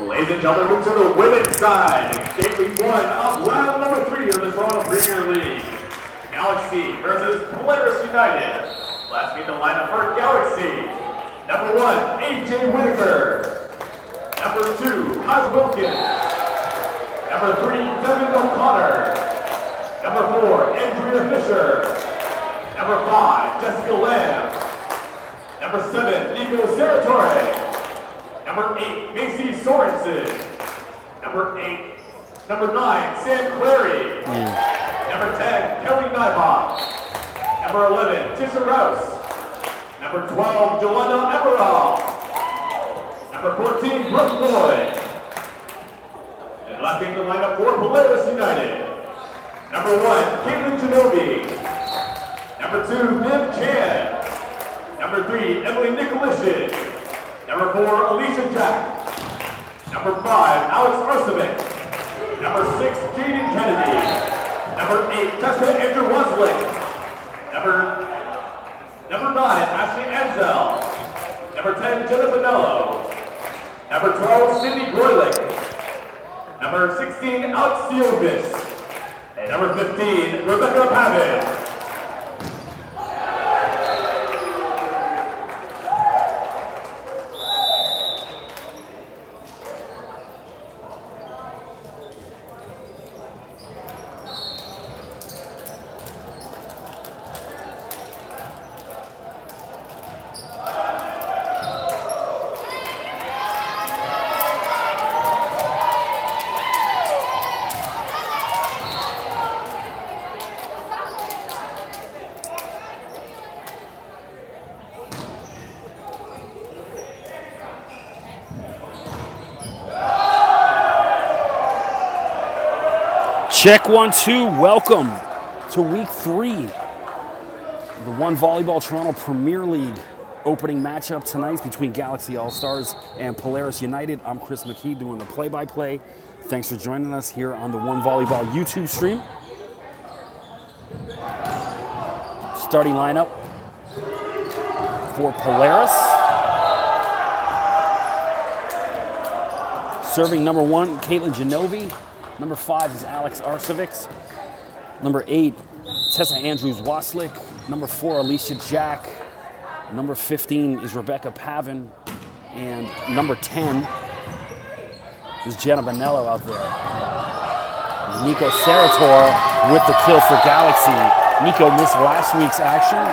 Ladies and gentlemen, move to the women's side. Game week 1 of round number 3 of the Toronto Premier League. Galaxy versus Polaris United. Last meet the lineup for Galaxy. Number 1, AJ Whitaker. Number 2, Haz Wilkins. Number 3, Devin O'Connor. Number 4, Andrea Fisher. Number 5, Jessica Lamb. Number 7, Nico Seratore. Number 8, Macy Sorensen. Number 9, Sam Clary. Number 10, Kelly Nybach. Number 11, Tisha Rouse. Number 12, Jolanda Emerald. Number 14, Brooke Lloyd. And left in the lineup for Polaris United. Number 1, Caitlin Genovi. Number 2, Viv Chan. Number 3, Emily Nicolishin. Number 4, Alicia Jack. Number 5, Alex Arsevic. Number 6, Jaden Kennedy. Number 8, Tessa Andrew Weslick. Number 9, Ashley Enzel. Number 10, Jenna Bonello. Number 12, Cindy Groylick. Number 16, Alex Siovis. And number 15, Rebecca Pavin. Check 1, 2, welcome to week 3. The One Volleyball Toronto Premier League opening matchup tonight between Galaxy All-Stars and Polaris United. I'm Chris McKee doing the play-by-play. Thanks for joining us here on the One Volleyball YouTube stream. Starting lineup for Polaris. Serving number 1, Caitlin Genovi. Number 5 is Alex Arsevic. Number 8, Tessa Andrews Waslick. Number 4, Alicia Jack. Number 15 is Rebecca Pavin. And number 10 is Jenna Bonello out there. Nico Seratore with the kill for Galaxy. Nico missed last week's action.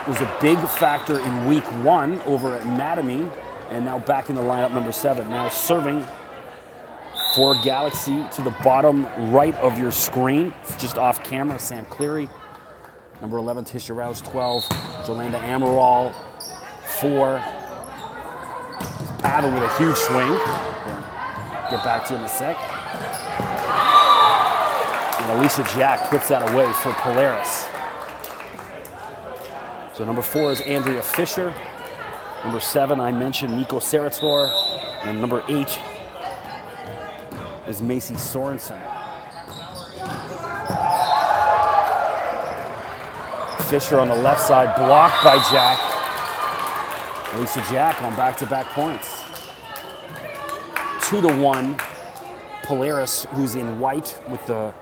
Was a big factor in week 1 over at Mattamy. And now back in the lineup, number 7. Now serving for Galaxy to the bottom right of your screen, just off camera, Sam Cleary. Number 11, Tisha Rouse. 12, Jolanda Amaral. 4, Paddle with a huge swing. Get back to in a sec. And Alicia Jack puts that away for Polaris. So number 4 is Andrea Fisher. Number 7, I mentioned Nico Seratore. And number 8 is Macy Sorensen. Fisher on the left side, blocked by Jack. Alicia Jack on back-to-back points. 2-1, Polaris, who's in white with the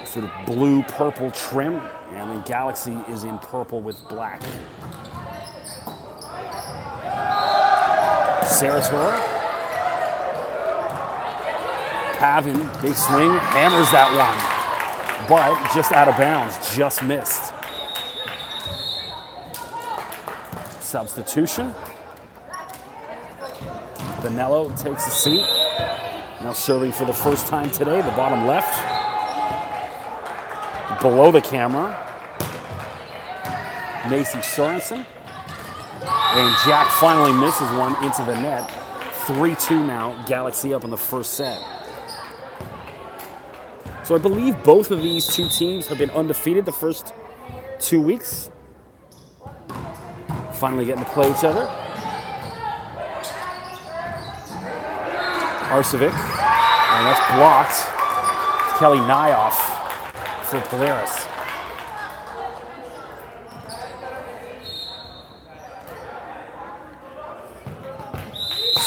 sort of blue-purple trim, and then Galaxy is in purple with black. Seratore. Pavin, big swing, hammers that one, but just out of bounds, just missed. Substitution. Bonello takes a seat. Now serving for the first time today, the bottom left. Below the camera, Macy Sorensen. And Jack finally misses one into the net. 3-2 now, Galaxy up in the first set. So I believe both of these two teams have been undefeated the first 2 weeks. Finally getting to play each other. Arsevic, and that's blocked. Kelly Nyoff for Polaris.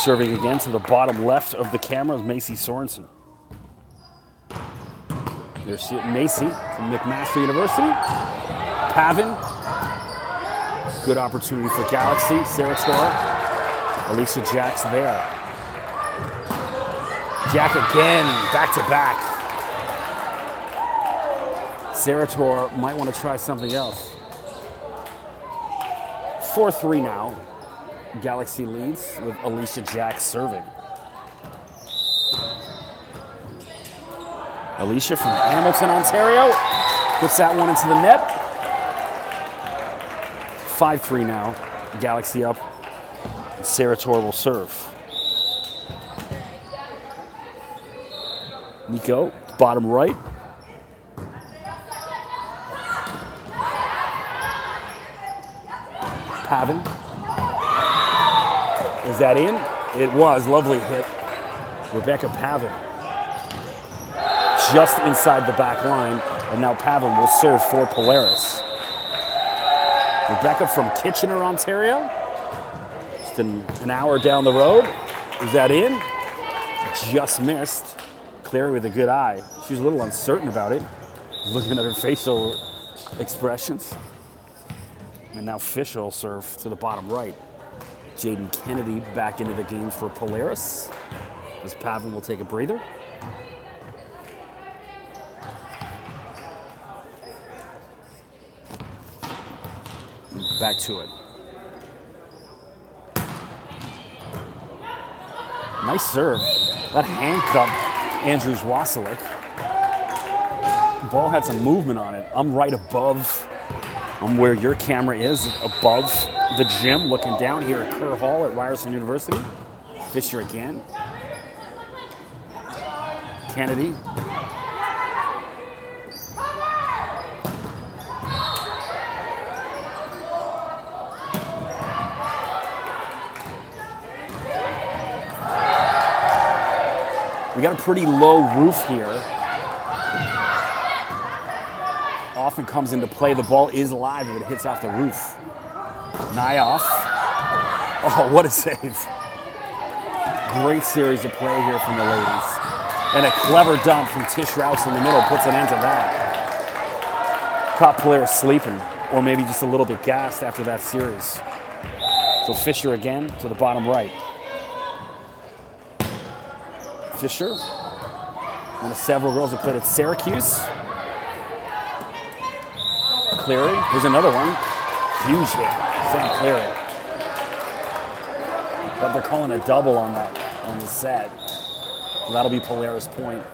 Serving again to the bottom left of the camera is Macy Sorensen. There's Macy from McMaster University. Pavin. Good opportunity for Galaxy. Sarator. Alicia Jack's there. Jack again, back to back. Sarator might want to try something else. 4-3 now. Galaxy leads with Alicia Jack serving. Alicia from Hamilton, Ontario, puts that one into the net. 5-3 now. Galaxy up. Sarator will serve. Nico, bottom right. Pavin. Is that in? It was. Lovely hit. Rebecca Pavin. Just inside the back line. And now Pavin will serve for Polaris. Rebecca from Kitchener, Ontario. Just an hour down the road. Is that in? Just missed. Clary with a good eye. She was a little uncertain about it. Looking at her facial expressions. And now Fisher will serve to the bottom right. Jaden Kennedy back into the game for Polaris. As Pavin will take a breather. Back to it. Nice serve. That handcuffed Andrews Wasilic. Ball had some movement on it. I'm right above where your camera is, above the gym, looking down here at Kerr Hall at Ryerson University. Fisher again. Kennedy. We got a pretty low roof here. Often comes into play. The ball is live if it hits off the roof. Nyoff. Oh, what a save. Great series of play here from the ladies. And a clever dump from Tish Rouse in the middle puts an end to that. Caught Polaris sleeping, or maybe just a little bit gassed after that series. So Fisher again to the bottom right. Fisher, one of several girls that played at Syracuse. Cleary, here's another one. Huge hit, Sam Cleary. But they're calling a double on the set. So that'll be Polaris point.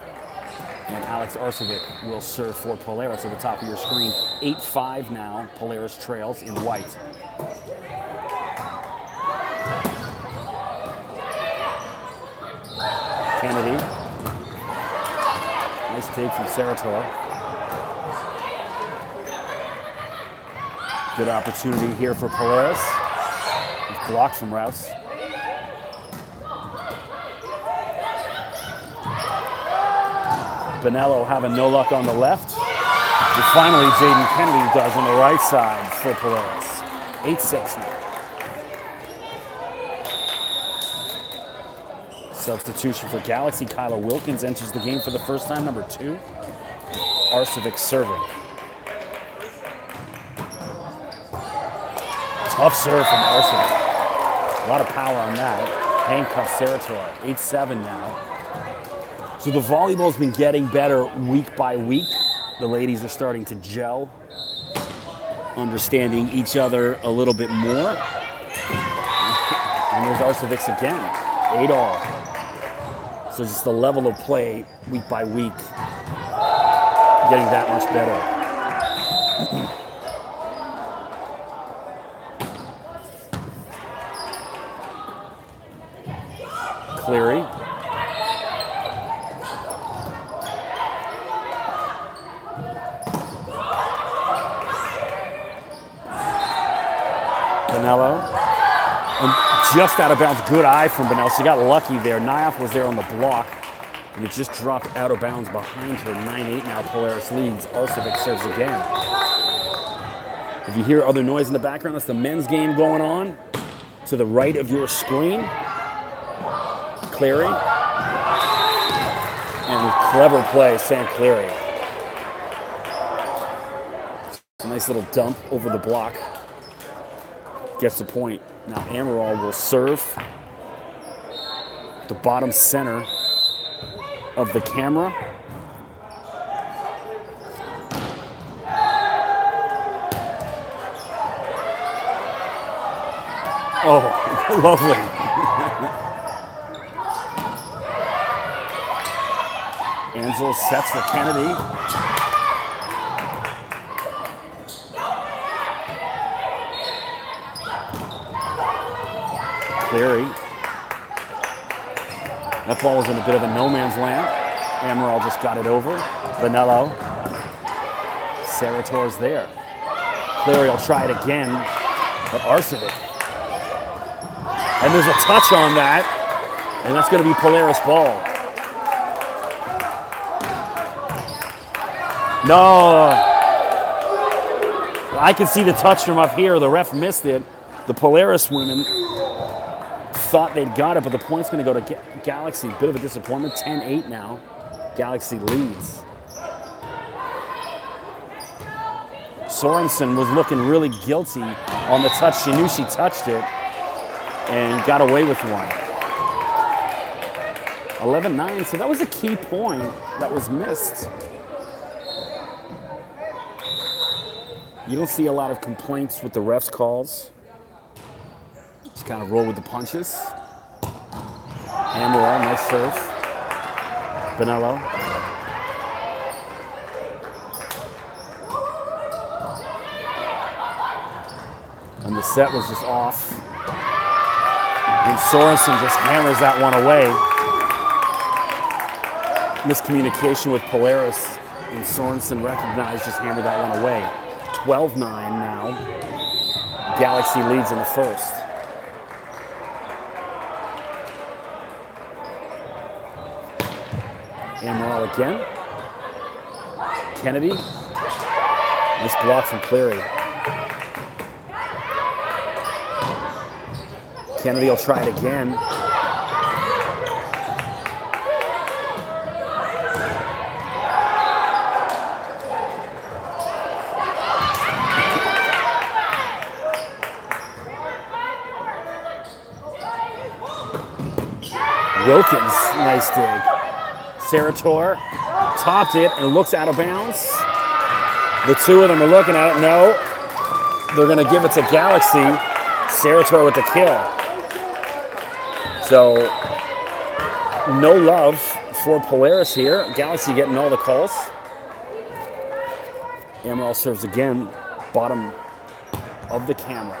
And Alex Arcevic will serve for Polaris at the top of your screen. 8-5 now, Polaris trails in white. Kennedy. Nice take from Sarator. Good opportunity here for Polaris. It's blocked from Rouse. Bonello having no luck on the left. And finally, Jaden Kennedy does on the right side for Polaris. 8-6 now. Substitution for Galaxy. Kyla Wilkins enters the game for the first time, number 2. Arcevic serving. Tough serve from Arcevic. A lot of power on that. Handcuff Sarator. 8-7 now. So the volleyball's been getting better week by week. The ladies are starting to gel, understanding each other a little bit more. And there's Arcevic again. 8-all. So just the level of play week by week getting that much better. Cleary. Bonello. And just out of bounds. Good eye from Bonello. She got lucky there. Nyoff was there on the block. And it just dropped out of bounds behind her. 9-8 now. Polaris leads. Arcevic serves again. If you hear other noise in the background, that's the men's game going on to the right of your screen. Cleary. And clever play, St. Cleary. A nice little dump over the block. Gets the point. Now Amaral will serve the bottom center of the camera. Oh, lovely. Angel sets for Kennedy. Cleary. That ball was in a bit of a no man's land. Amaral just got it over. Vanello. Sarator's there. Cleary will try it again, but Arcevic. And there's a touch on that, and that's going to be Polaris ball. No. I can see the touch from up here. The ref missed it. The Polaris women thought they'd got it, but the point's going to go to Galaxy. Bit of a disappointment. 10-8 now. Galaxy leads. Sorensen was looking really guilty on the touch. She knew she touched it and got away with one. 11-9, so that was a key point that was missed. You don't see a lot of complaints with the refs' calls. Just kind of roll with the punches. Amaral, nice serve. Vanello. And the set was just off. And Sorensen just hammers that one away. Miscommunication with Polaris. And Sorensen recognized, just hammered that one away. 12-9 now. Galaxy leads in the first. Amaral again. Kennedy. Nice block from Cleary. Kennedy will try it again. Wilkins, nice dig. Sarator topped it and looks out of bounds. The two of them are looking at it. No, they're going to give it to Galaxy. Sarator with the kill. So, no love for Polaris here. Galaxy getting all the calls. Amaral serves again, bottom of the camera.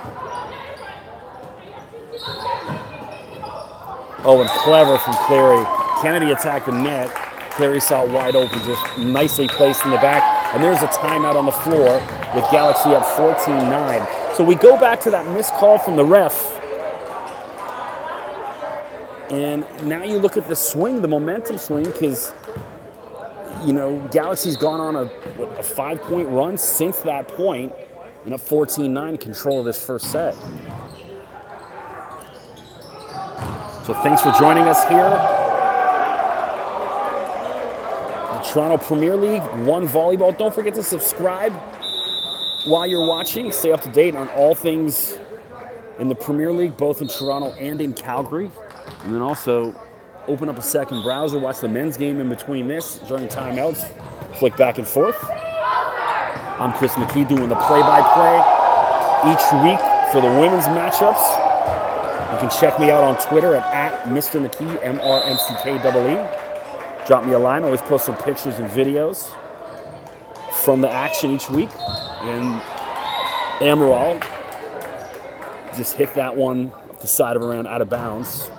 Oh, and clever from Cleary. Kennedy attacked the net. Cleary saw it wide open, just nicely placed in the back. And there's a timeout on the floor with Galaxy up 14-9. So we go back to that missed call from the ref. And now you look at the swing, the momentum swing, because, you know, Galaxy's gone on a 5-point run since that point, and up 14-9, control of this first set. So thanks for joining us here. The Toronto Premier League, One Volleyball. Don't forget to subscribe while you're watching. Stay up to date on all things in the Premier League, both in Toronto and in Calgary. And then also open up a second browser, watch the men's game in between this, during timeouts, flick back and forth. I'm Chris McKee doing the play-by-play each week for the women's matchups. You can check me out on Twitter at Mr. McKee, MRMCKEE. Drop me a line. I always post some pictures and videos from the action each week. And Amaral just hit that one off the side of her round out of bounds.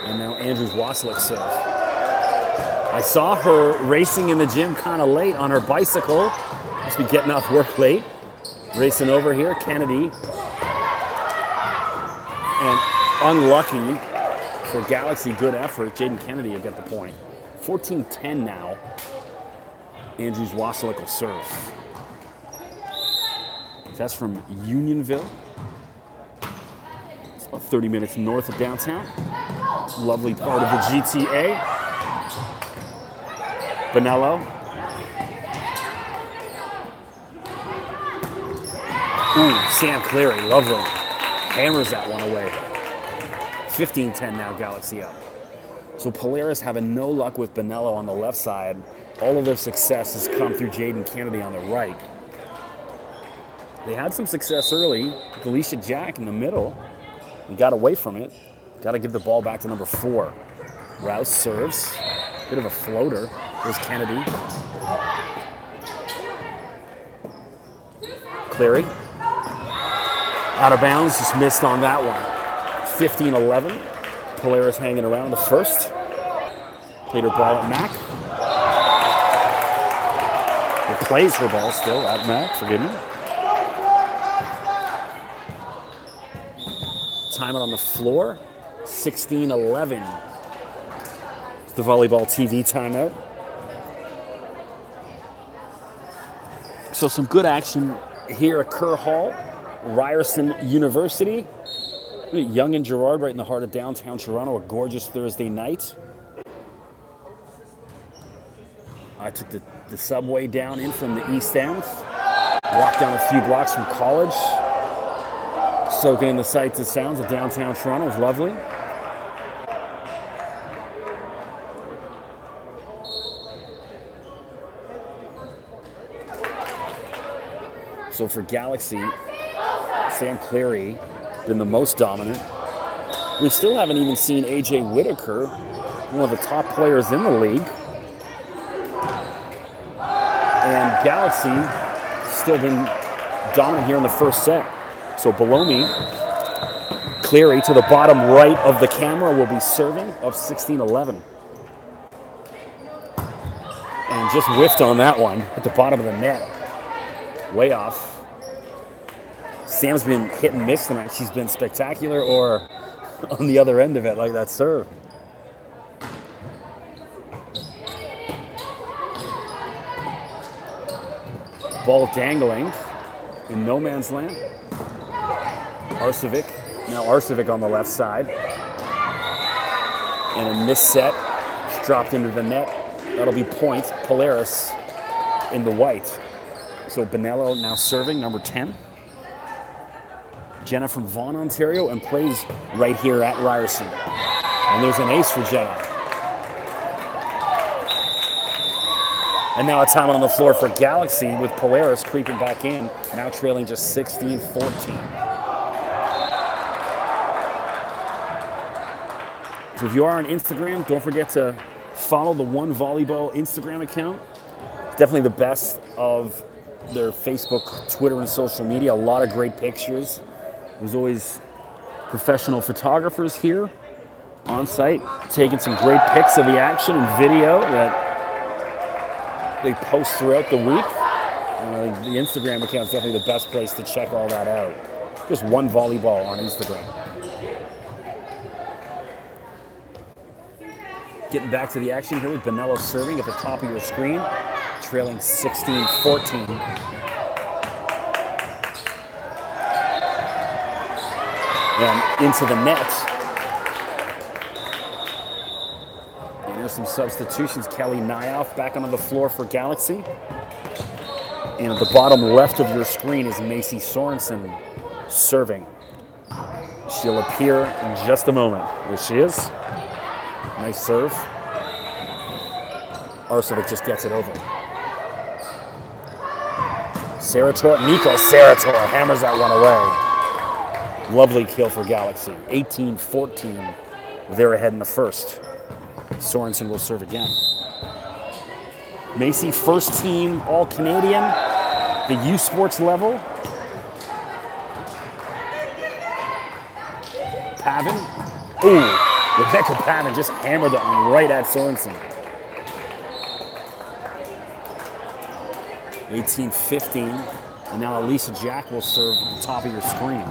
And now Andrews Waslick serve. I saw her racing in the gym kind of late on her bicycle. Must be getting off work late. Racing over here, Kennedy. And unlucky for Galaxy, good effort. Jaden Kennedy will get the point. 14-10 now. Andrews Waslick will serve. That's from Unionville. It's about 30 minutes north of downtown. Lovely part of the GTA. Bonello. Ooh, Sam Cleary, lovely. Hammers that one away. 15-10 now, Galaxy up. So Polaris having no luck with Bonello on the left side. All of their success has come through Jaden Kennedy on the right. They had some success early. Alicia Jack in the middle. He got away from it. Got to give the ball back to number 4. Rouse serves. Bit of a floater. There's Kennedy. Cleary. Out of bounds, just missed on that one. 15-11. Polaris hanging around the first. Played her ball at Mac. It plays her ball still at Mac, forgive me. Time it on the floor. 16-11. The Volleyball TV timeout. So some good action here at Kerr Hall. Ryerson University. Young and Gerard right in the heart of downtown Toronto. A gorgeous Thursday night. I took the subway down in from the East End. Walked down a few blocks from college. Soaking in the sights and sounds of downtown Toronto. It was lovely. So for Galaxy, Sam Cleary been the most dominant. We still haven't even seen AJ Whitaker, one of the top players in the league. And Galaxy still been dominant here in the first set. So below me, Cleary to the bottom right of the camera will be serving of 16-11. And just whiffed on that one at the bottom of the net. Way off. Sam's been hit and miss tonight. She's been spectacular or on the other end of it, like that serve. Ball dangling in no man's land. Arcevic. Now Arcevic on the left side. And a missed set. It's dropped into the net. That'll be point. Polaris in the white. So Bonello now serving, number 10. Jenna from Vaughan, Ontario, and plays right here at Ryerson. And there's an ace for Jenna. And now a time on the floor for Galaxy with Polaris creeping back in, now trailing just 16-14. So if you are on Instagram, don't forget to follow the One Volleyball Instagram account. Definitely the best of their Facebook, Twitter, and social media. A lot of great pictures. There's always professional photographers here on site taking some great pics of the action and video that they post throughout the week. The Instagram account is definitely the best place to check all that out. Just One Volleyball on Instagram. Getting back to the action here with Bonello serving at the top of your screen, trailing 16-14. And into the net. And there's some substitutions. Kelly Nyoff back onto the floor for Galaxy. And at the bottom left of your screen is Macy Sorensen serving. She'll appear in just a moment. There she is. Nice serve. Arcevic just gets it over. Nico Sarator hammers that one away. Lovely kill for Galaxy. 18-14. They're ahead in the first. Sorensen will serve again. Macy, first team All-Canadian, the U Sports level. Pavin. Ooh, Rebecca Pavin just hammered that one right at Sorensen. 18-15. And now Elisa Jack will serve at the top of your screen.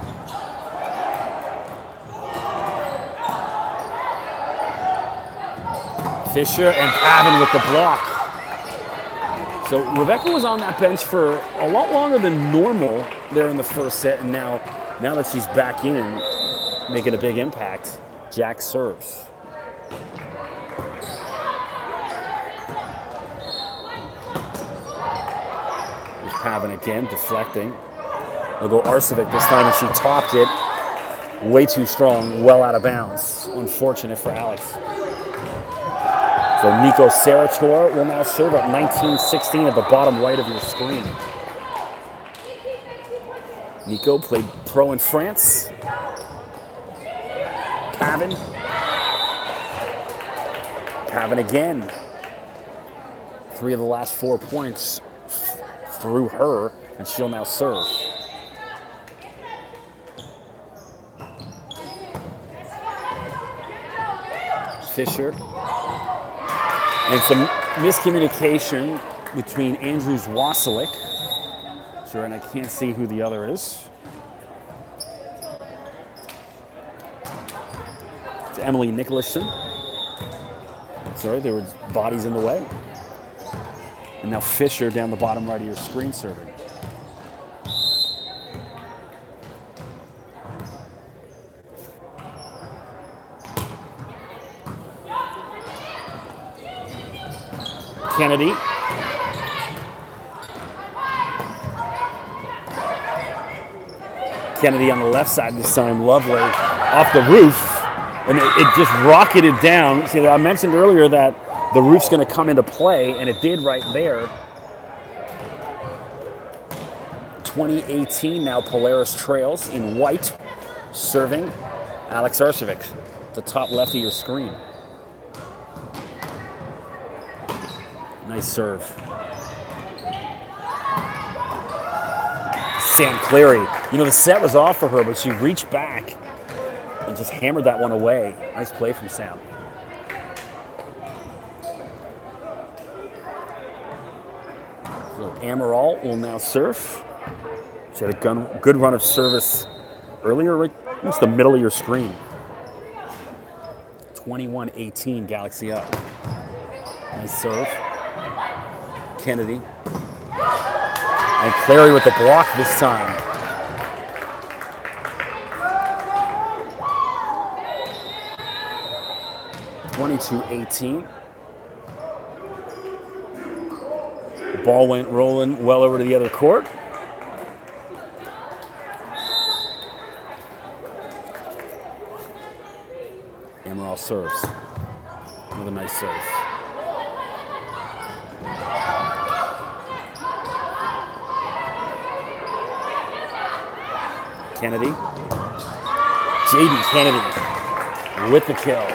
Fisher and Pavin with the block. So Rebecca was on that bench for a lot longer than normal there in the first set, and now that she's back in, making a big impact, Jack serves. Here's Pavin again, deflecting. They'll go Arcevic this time, and she topped it. Way too strong, well out of bounds. Unfortunate for Alex. So Nico Sarator will now serve at 19-16 at the bottom right of your screen. Nico played pro in France. Pavin. Pavin again. 3 of the last 4 points through her, and she'll now serve. Fisher. And some miscommunication between Andrews Wasilic. Sure, and I can't see who the other is. It's Emily Nicholson. Sorry, there were bodies in the way. And now Fisher down the bottom right of your screen serving. Kennedy. Kennedy on the left side this time, lovely, off the roof, and it just rocketed down. See, I mentioned earlier that the roof's going to come into play, and it did right there. 2018 now, Polaris trails in white, serving Alex Arcevic, the top left of your screen. Nice serve. Sam Cleary. You know, the set was off for her, but she reached back and just hammered that one away. Nice play from Sam. So Amaral will now serve. She had a good run of service earlier, right almost the middle of your screen. 21-18, Galaxy up. Nice serve. Kennedy. And Clary with the block this time. (22-18). Ball went rolling well over to the other court. Amaral serves. Another nice serve. Kennedy. Jaden Kennedy with the kill.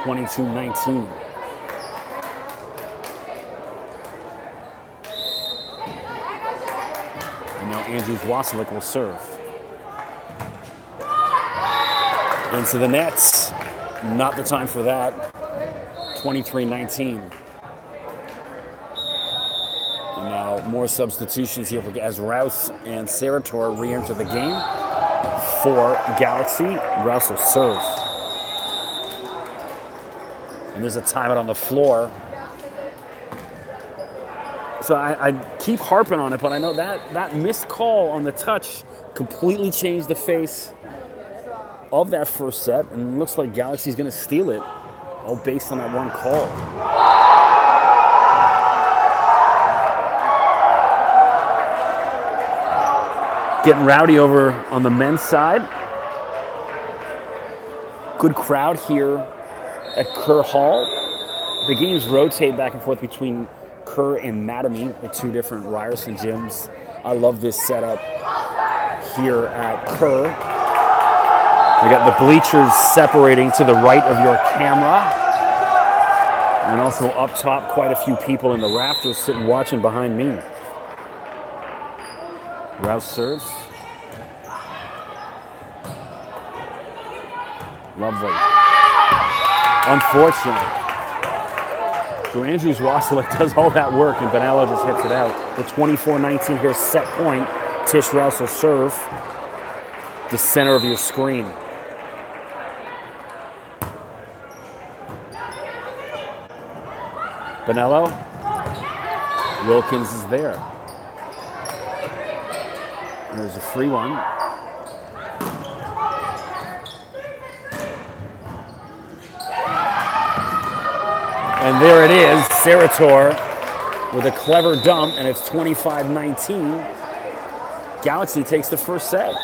22-19. And now Andrews Wasilic will serve. Into the nets. Not the time for that. 23-19. Now more substitutions here as Rouse and Sarator re-enter the game for Galaxy. Rouse will serve. And there's a timeout on the floor. So I keep harping on it, but I know that missed call on the touch completely changed the face of that first set, and it looks like Galaxy's going to steal it, all based on that one call. Getting rowdy over on the men's side. Good crowd here at Kerr Hall. The games rotate back and forth between Kerr and Mattamy, the two different Ryerson gyms. I love this setup here at Kerr. We got the bleachers separating to the right of your camera. And also up top, quite a few people in the rafters sitting watching behind me. Rouse serves. Lovely. Unfortunate. So Andrews Wasilic does all that work, and Bonello just hits it out. The 24-19 here, set point. Tish Rouse will serve. The center of your screen. Bonello. Wilkins is there. There's a free one. And there it is, Sarator with a clever dump, and it's 25-19. Galaxy takes the first set.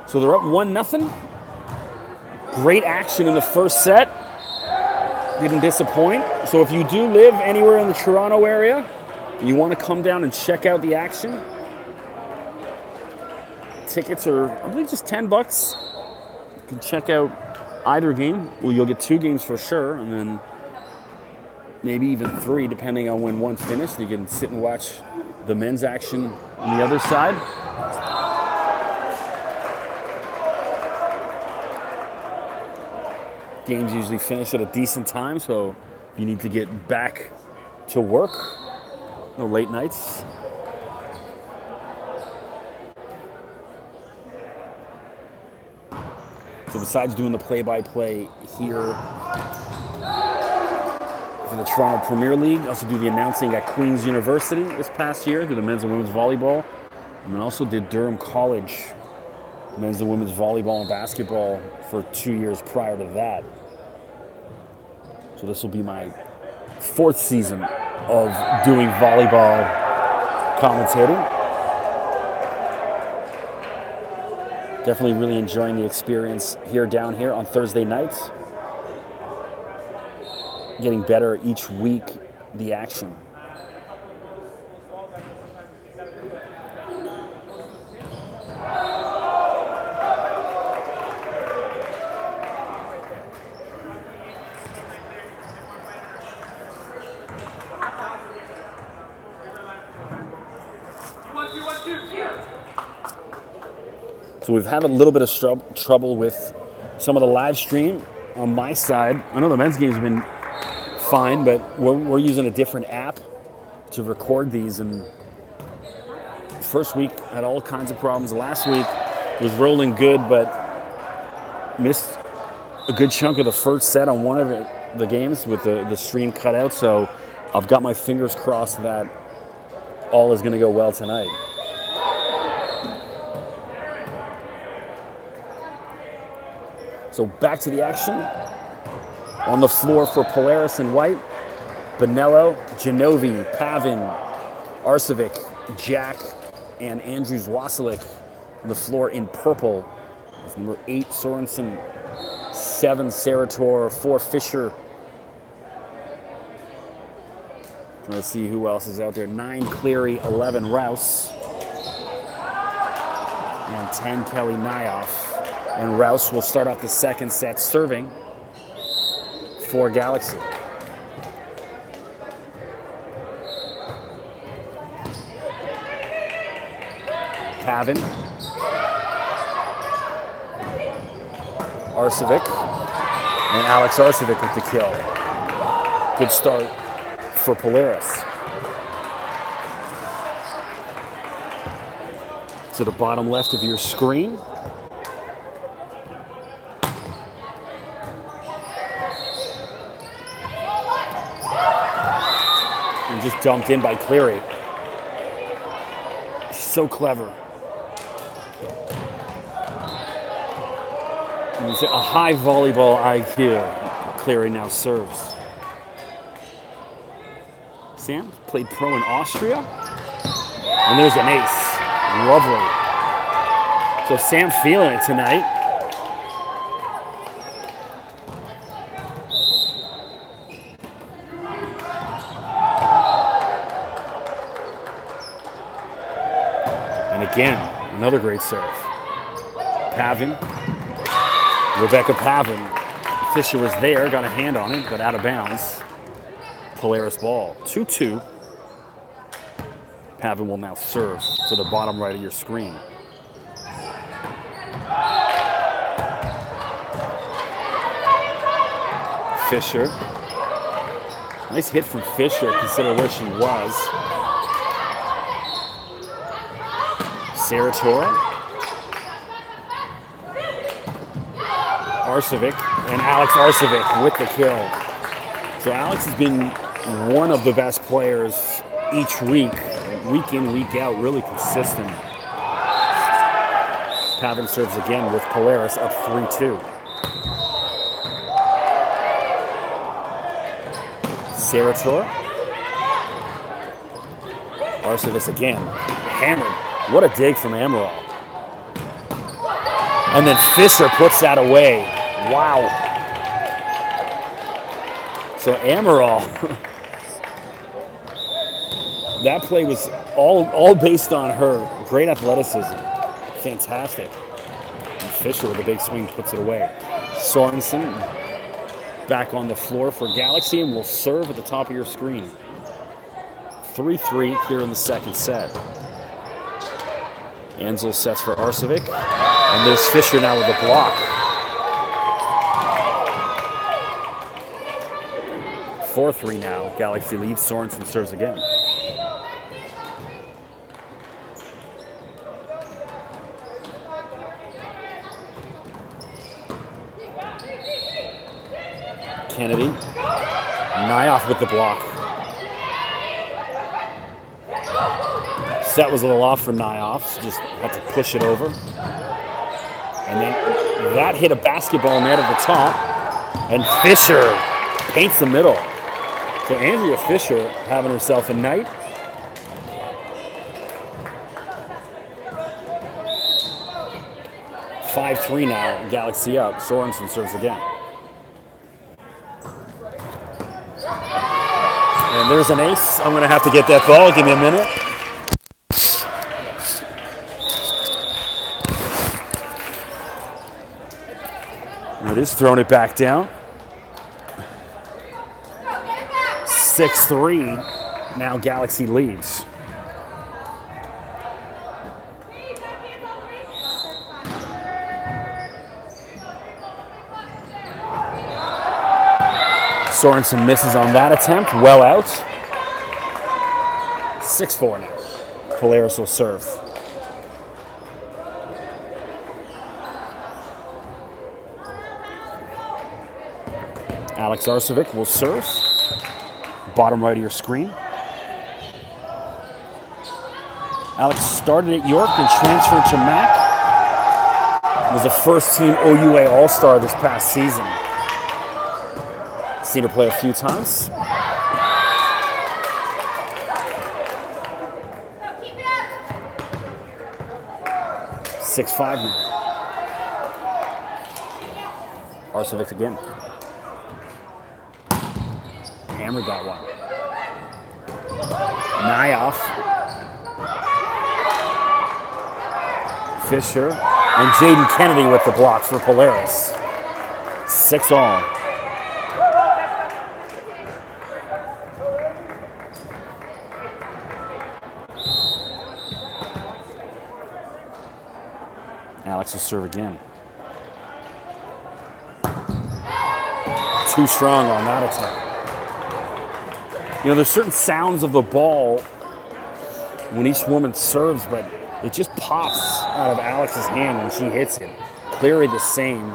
So they're up 1-0. Great action in the first set. Didn't disappoint. So if you do live anywhere in the Toronto area, and you want to come down and check out the action, tickets are, I believe, just $10. You can check out either game. Well, you'll get 2 games for sure, and then maybe even 3, depending on when one's finished. You can sit and watch the men's action on the other side. Games usually finish at a decent time, so if you need to get back to work, no late nights. So besides doing the play-by-play here for the Toronto Premier League, I also do the announcing at Queen's University this past year, do the men's and women's volleyball, and then also did Durham College men's and women's volleyball and basketball for 2 years prior to that. So this will be my 4th season of doing volleyball commentating. Definitely really enjoying the experience down here on Thursday nights. Getting better each week, the action. So we've had a little bit of trouble with some of the live stream on my side. I know the men's game's been fine, but we're using a different app to record these. And first week had all kinds of problems. Last week was rolling good, but missed a good chunk of the first set on one of the games with the stream cut out. So I've got my fingers crossed that all is going to go well tonight. So back to the action. On the floor for Polaris in white, Bonello, Genovi, Pavin, Arcevic, Jack, and Andrews Wasilek. On the floor in purple, with number 8, Sorensen, 7, Sarator, 4, Fisher. Let's see who else is out there. 9, Cleary, 11, Rouse, and 10, Kelly Nyoff. And Rouse will start off the second set serving for Galaxy. Pavin, Arcevic, and Alex Arcevic with the kill. Good start for Polaris. To the bottom left of your screen. And just dumped in by Cleary. So clever. And it's a high volleyball IQ. Cleary now serves. Sam played pro in Austria. And there's an ace. Lovely. So Sam feeling it tonight. And again, another great serve. Pavin. Rebecca Pavin. Fisher was there, got a hand on it, but out of bounds. Polaris ball. 2-2. Pavin will now serve to the bottom right of your screen. Fisher. Nice hit from Fisher, considering where she was. Sarator. Arcevic. and Alex Arcevic with the kill. So Alex has been one of the best players each week in, week out, really consistent. Pavan serves again with Polaris up 3-2. Sarator. Arcevic again. Hammered. What a dig from Amaral. And then Fisher puts that away. Wow. So Amaral, that play was all based on her. Great athleticism. Fantastic. And Fisher with a big swing puts it away. Sorensen back on the floor for Galaxy and will serve at the top of your screen. 3-3 here in the second set. Ansel sets for Arcevic. And there's Fisher now with a block. 4-3 now. Galaxy leads. Sorensen serves again. Kennedy. Nyoff with the block. Set was a little off for Nyoff, so just had to push it over. And then that hit a basketball net at the top, and Fisher paints the middle. So Andrea Fisher having herself a night. (5-3) now, Galaxy up. Sorensen serves again. And there's an ace. I'm going to have to get that ball. Give me a minute. It is throwing it back down. 6-3. Now Galaxy leads. Sorensen misses on that attempt. Well out. 6-4 now. Polaris will serve. Alex Arcevic will serve. Bottom right of your screen. Alex started at York and transferred to Mac. Was a first-team OUA All-Star this past season. Seen her play a few times. (6-5) now. Arcevic again. Hammered that one. Nyoff. Fisher. And Jaden Kennedy with the block for Polaris. 6-all. Alex will serve again. Too strong on that attack. You know, there's certain sounds of the ball when each woman serves, but it just pops out of Alex's hand when she hits it. Clearly the same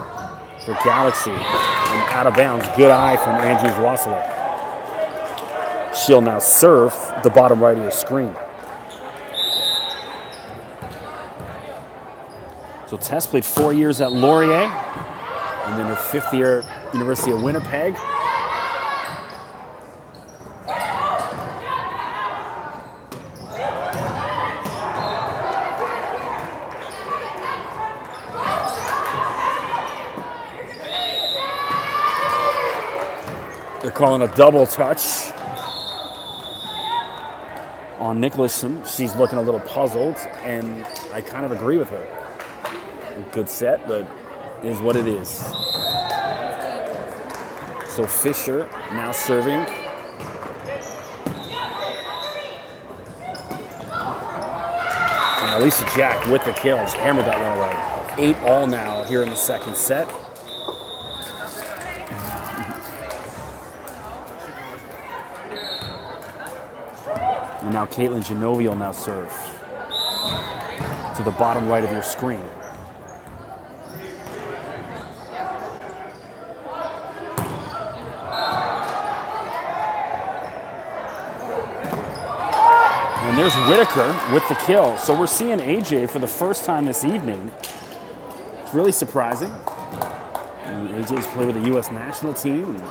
for Galaxy. And out of bounds, good eye from Andrews Wassler. She'll now serve the bottom right of your screen. So Tess played 4 years at Laurier, and then her 5th year at University of Winnipeg. They're calling a double touch on Nicholson. She's looking a little puzzled, and I kind of agree with her. Good set, but it is what it is. So Fisher now serving. And Alicia Jack with the kills. Hammered that one away. 8-all now here in the second set. And now Caitlin Genovi will now serve to the bottom right of your screen. And there's Whitaker with the kill. So we're seeing AJ for the first time this evening. It's really surprising. And AJ's played with the U.S. national team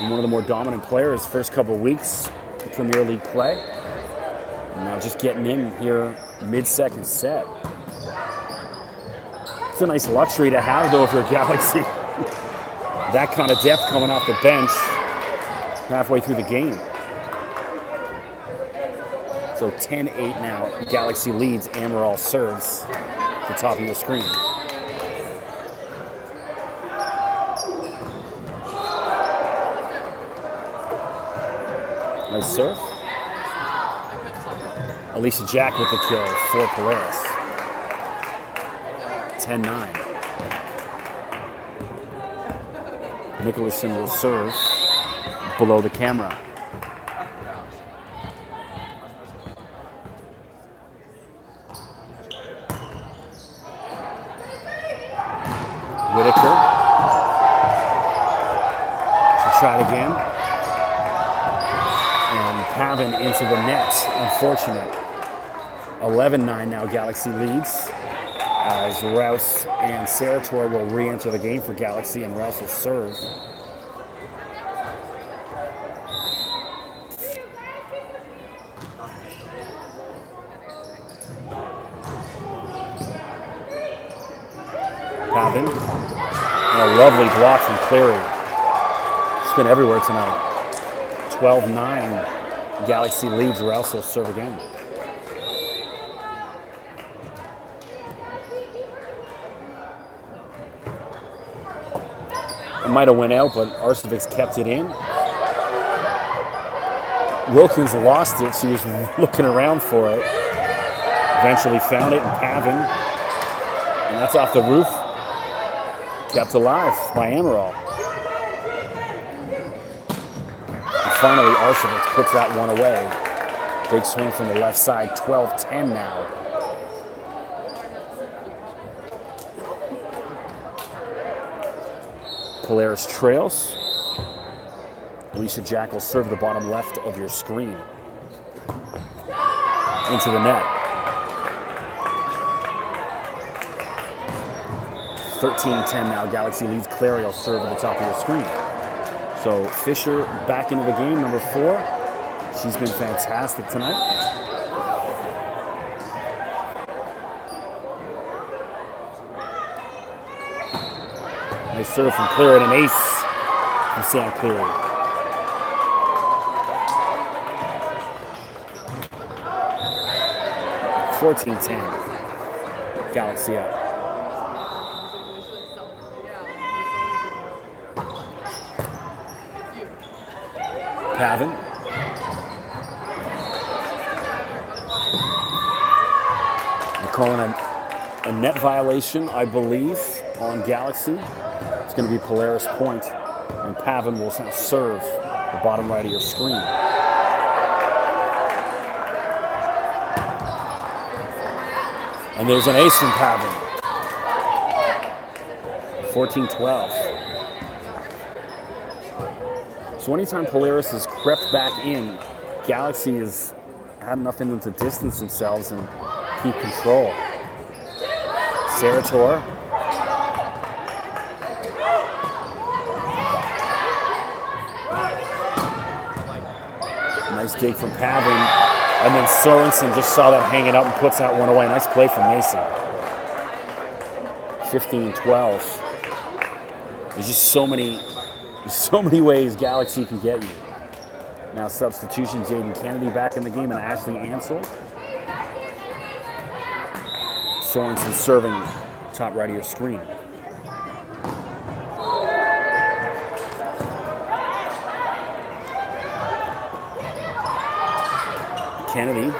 and one of the more dominant players first couple of weeks in Premier League play. And now just getting in here mid-second set. It's a nice luxury to have, though, if you're Galaxy. That kind of depth coming off the bench halfway through the game. So 10-8 now. Galaxy leads. Amaral serves at the top of your screen. Nice serve. Alicia Jack with the kill for Polaris. 10-9. Nicholson will serve below the camera. Whitaker. She'll try it again. And Pavin into the net. Unfortunate. 11-9 now. Galaxy leads. As Rouse and Sarator will re-enter the game for Galaxy, and Rouse will serve. Pavin. And a lovely block from Cleary. It's been everywhere tonight. 12-9. Galaxy leads. Rouse will serve again. It might have went out, but Arcevic kept it in. Wilkins lost it. She was looking around for it. Eventually found it, and Pavin. And that's off the roof. Kept alive by Amaral. And finally, Arcevic puts that one away. Big swing from the left side. 12-10 now. Polaris trails. Alicia Jack will serve the bottom left of your screen. Into the net. 13-10 now. Galaxy leads. Clary will serve at the top of your screen. So Fisher back into the game, number 4. She's been fantastic tonight. Nice serve from Cleary and an ace from Sam Cleary. $14-10. Galaxy up. Pavin. They're calling a net violation, I believe, on Galaxy. It's going to be Polaris point, and Pavin will serve the bottom right of your screen. And there's an ace from Pavin. 14-12. So anytime Polaris has crept back in, Galaxy has had enough in them to distance themselves and keep control. Sarator. Nice dig from Pavin. And then Sorensen just saw that hanging up and puts that one away. Nice play from Mason. 15-12. There's just so many ways Galaxy can get you. Now substitution, Jaden Kennedy back in the game and Ashley Ansel. Sorensen serving top right of your screen. Kennedy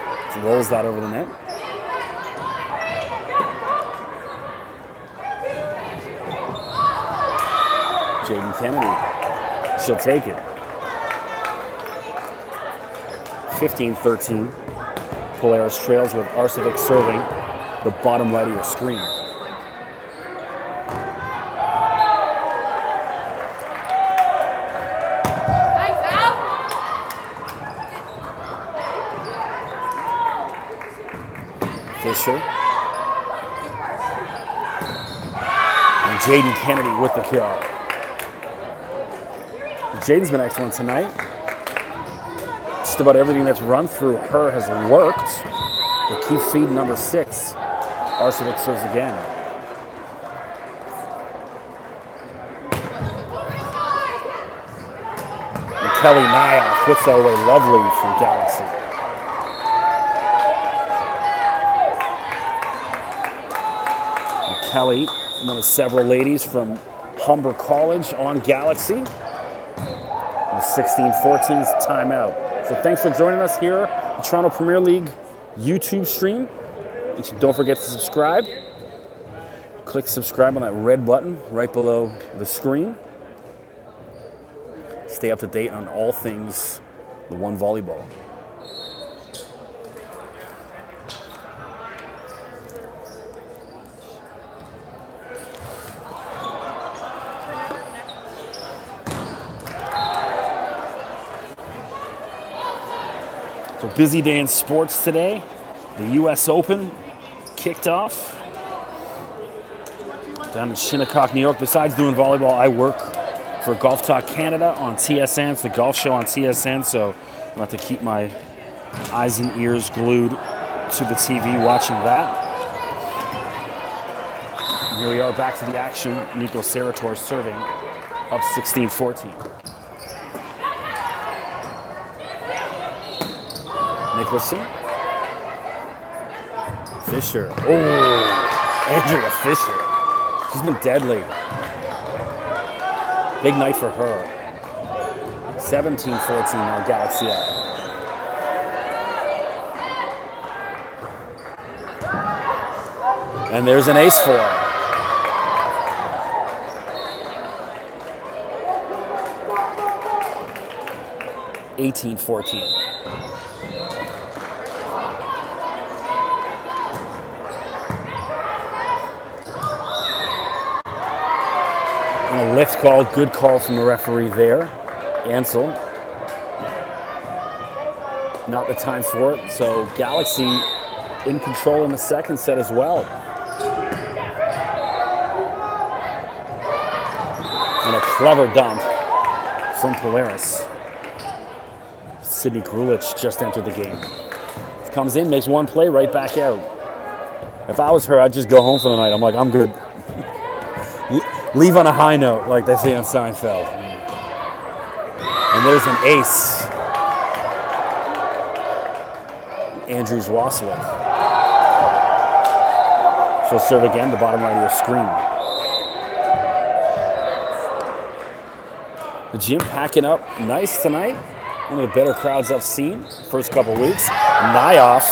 rolls that over the net. Jaden Kennedy, she'll take it. 15-13. Polaris trails with Arcevic serving the bottom right of your screen. Fisher. And Jaden Kennedy with the kill. Jaden's been excellent tonight. Just about everything that's run through her has worked. They keep feeding number 6. Arsevic serves again. And Kelly Naya puts that away lovely from Galaxy. And Kelly, one of several ladies from Humber College on Galaxy. 16-14's timeout. So thanks for joining us here at the Toronto Premier League YouTube stream. And don't forget to subscribe. Click subscribe on that red button right below the screen. Stay up to date on all things the One Volleyball. So busy day in sports today. The U.S. Open kicked off down in Shinnecock, New York. Besides doing volleyball, I work for Golf Talk Canada on TSN. It's the golf show on TSN, so I'm about to keep my eyes and ears glued to the TV watching that. And here we are back to the action. Nico Sarator serving up 16-14. Nicholson. Fisher. Oh, Andrea Fisher. She's been deadly. Big night for her. 17-14 now, Galaxy up. And there's an ace for her. (18-14). A lift call, good call from the referee there. Ansel. Not the time for it, so Galaxy in control in the second set as well. And a clever dump from Polaris. Sydney Grulich just entered the game. Comes in, makes one play, right back out. If I was her, I'd just go home for the night. I'm like, I'm good. Leave on a high note, like they say on Seinfeld. And there's an ace. Andrews Waslick. She'll serve again, the bottom right of your screen. The gym packing up nice tonight. One of the better crowds I've seen first couple weeks. Nyoff.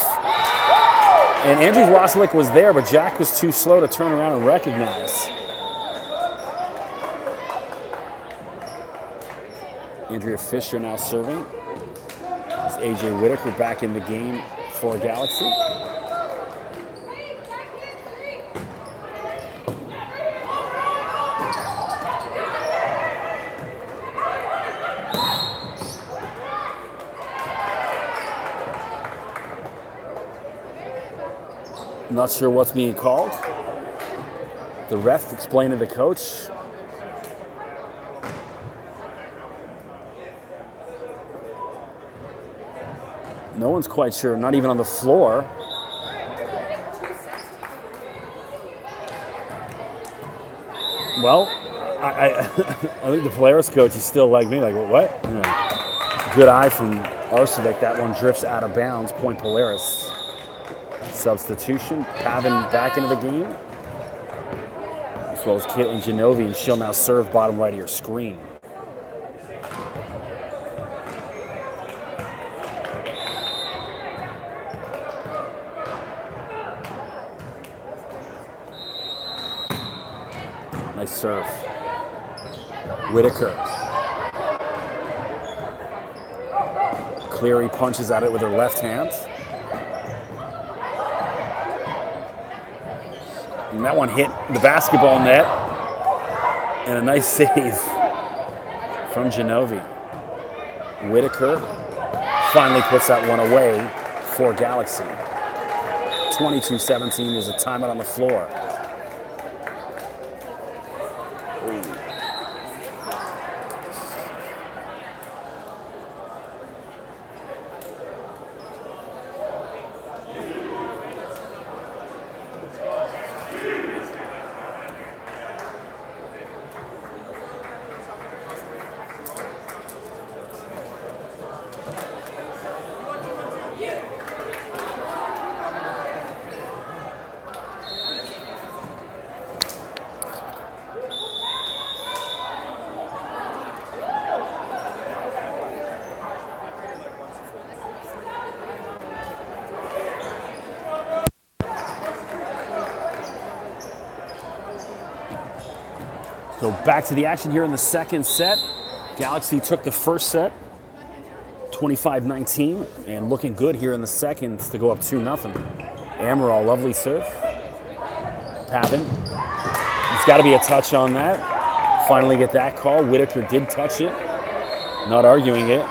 And Andrews Waslick was there, but Jack was too slow to turn around and recognize. Andrea Fisher now serving. As AJ Whitaker back in the game for Galaxy. I'm not sure what's being called. The ref explained to the coach. No one's quite sure, not even on the floor. Well, I think the Polaris coach is still like me, like, what? Yeah. Good eye from Arsevic. That one drifts out of bounds. Point Polaris. Substitution. Pavin back into the game. As well as Caitlin Genovi, and she'll now serve bottom right of your screen. Nice serve. Whitaker. Cleary punches at it with her left hand. And that one hit the basketball net. And a nice save from Genovi. Whitaker finally puts that one away for Galaxy. 22-17. There's a timeout on the floor. So back to the action here in the second set. Galaxy took the first set, 25-19, and looking good here in the second to go up 2-0. Amaral, lovely serve. Pavin. There's got to be a touch on that. Finally get that call. Whitaker did touch it. Not arguing it.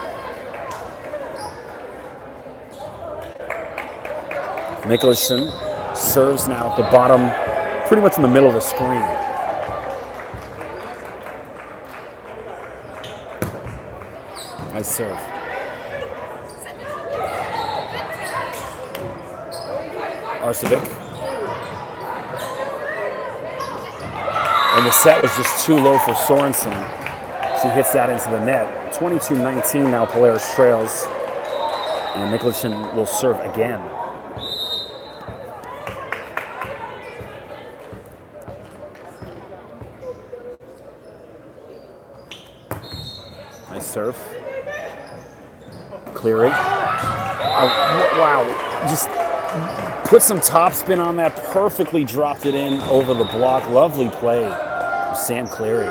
Nicholson serves now at the bottom, pretty much in the middle of the screen. Nice serve. Arcevic. And the set was just too low for Sorensen. She hits that into the net. 22-19 now, Polaris trails. And Nicholson will serve again. Nice serve. Cleary. Oh, wow. Just put some topspin on that. Perfectly dropped it in over the block. Lovely play from Sam Cleary.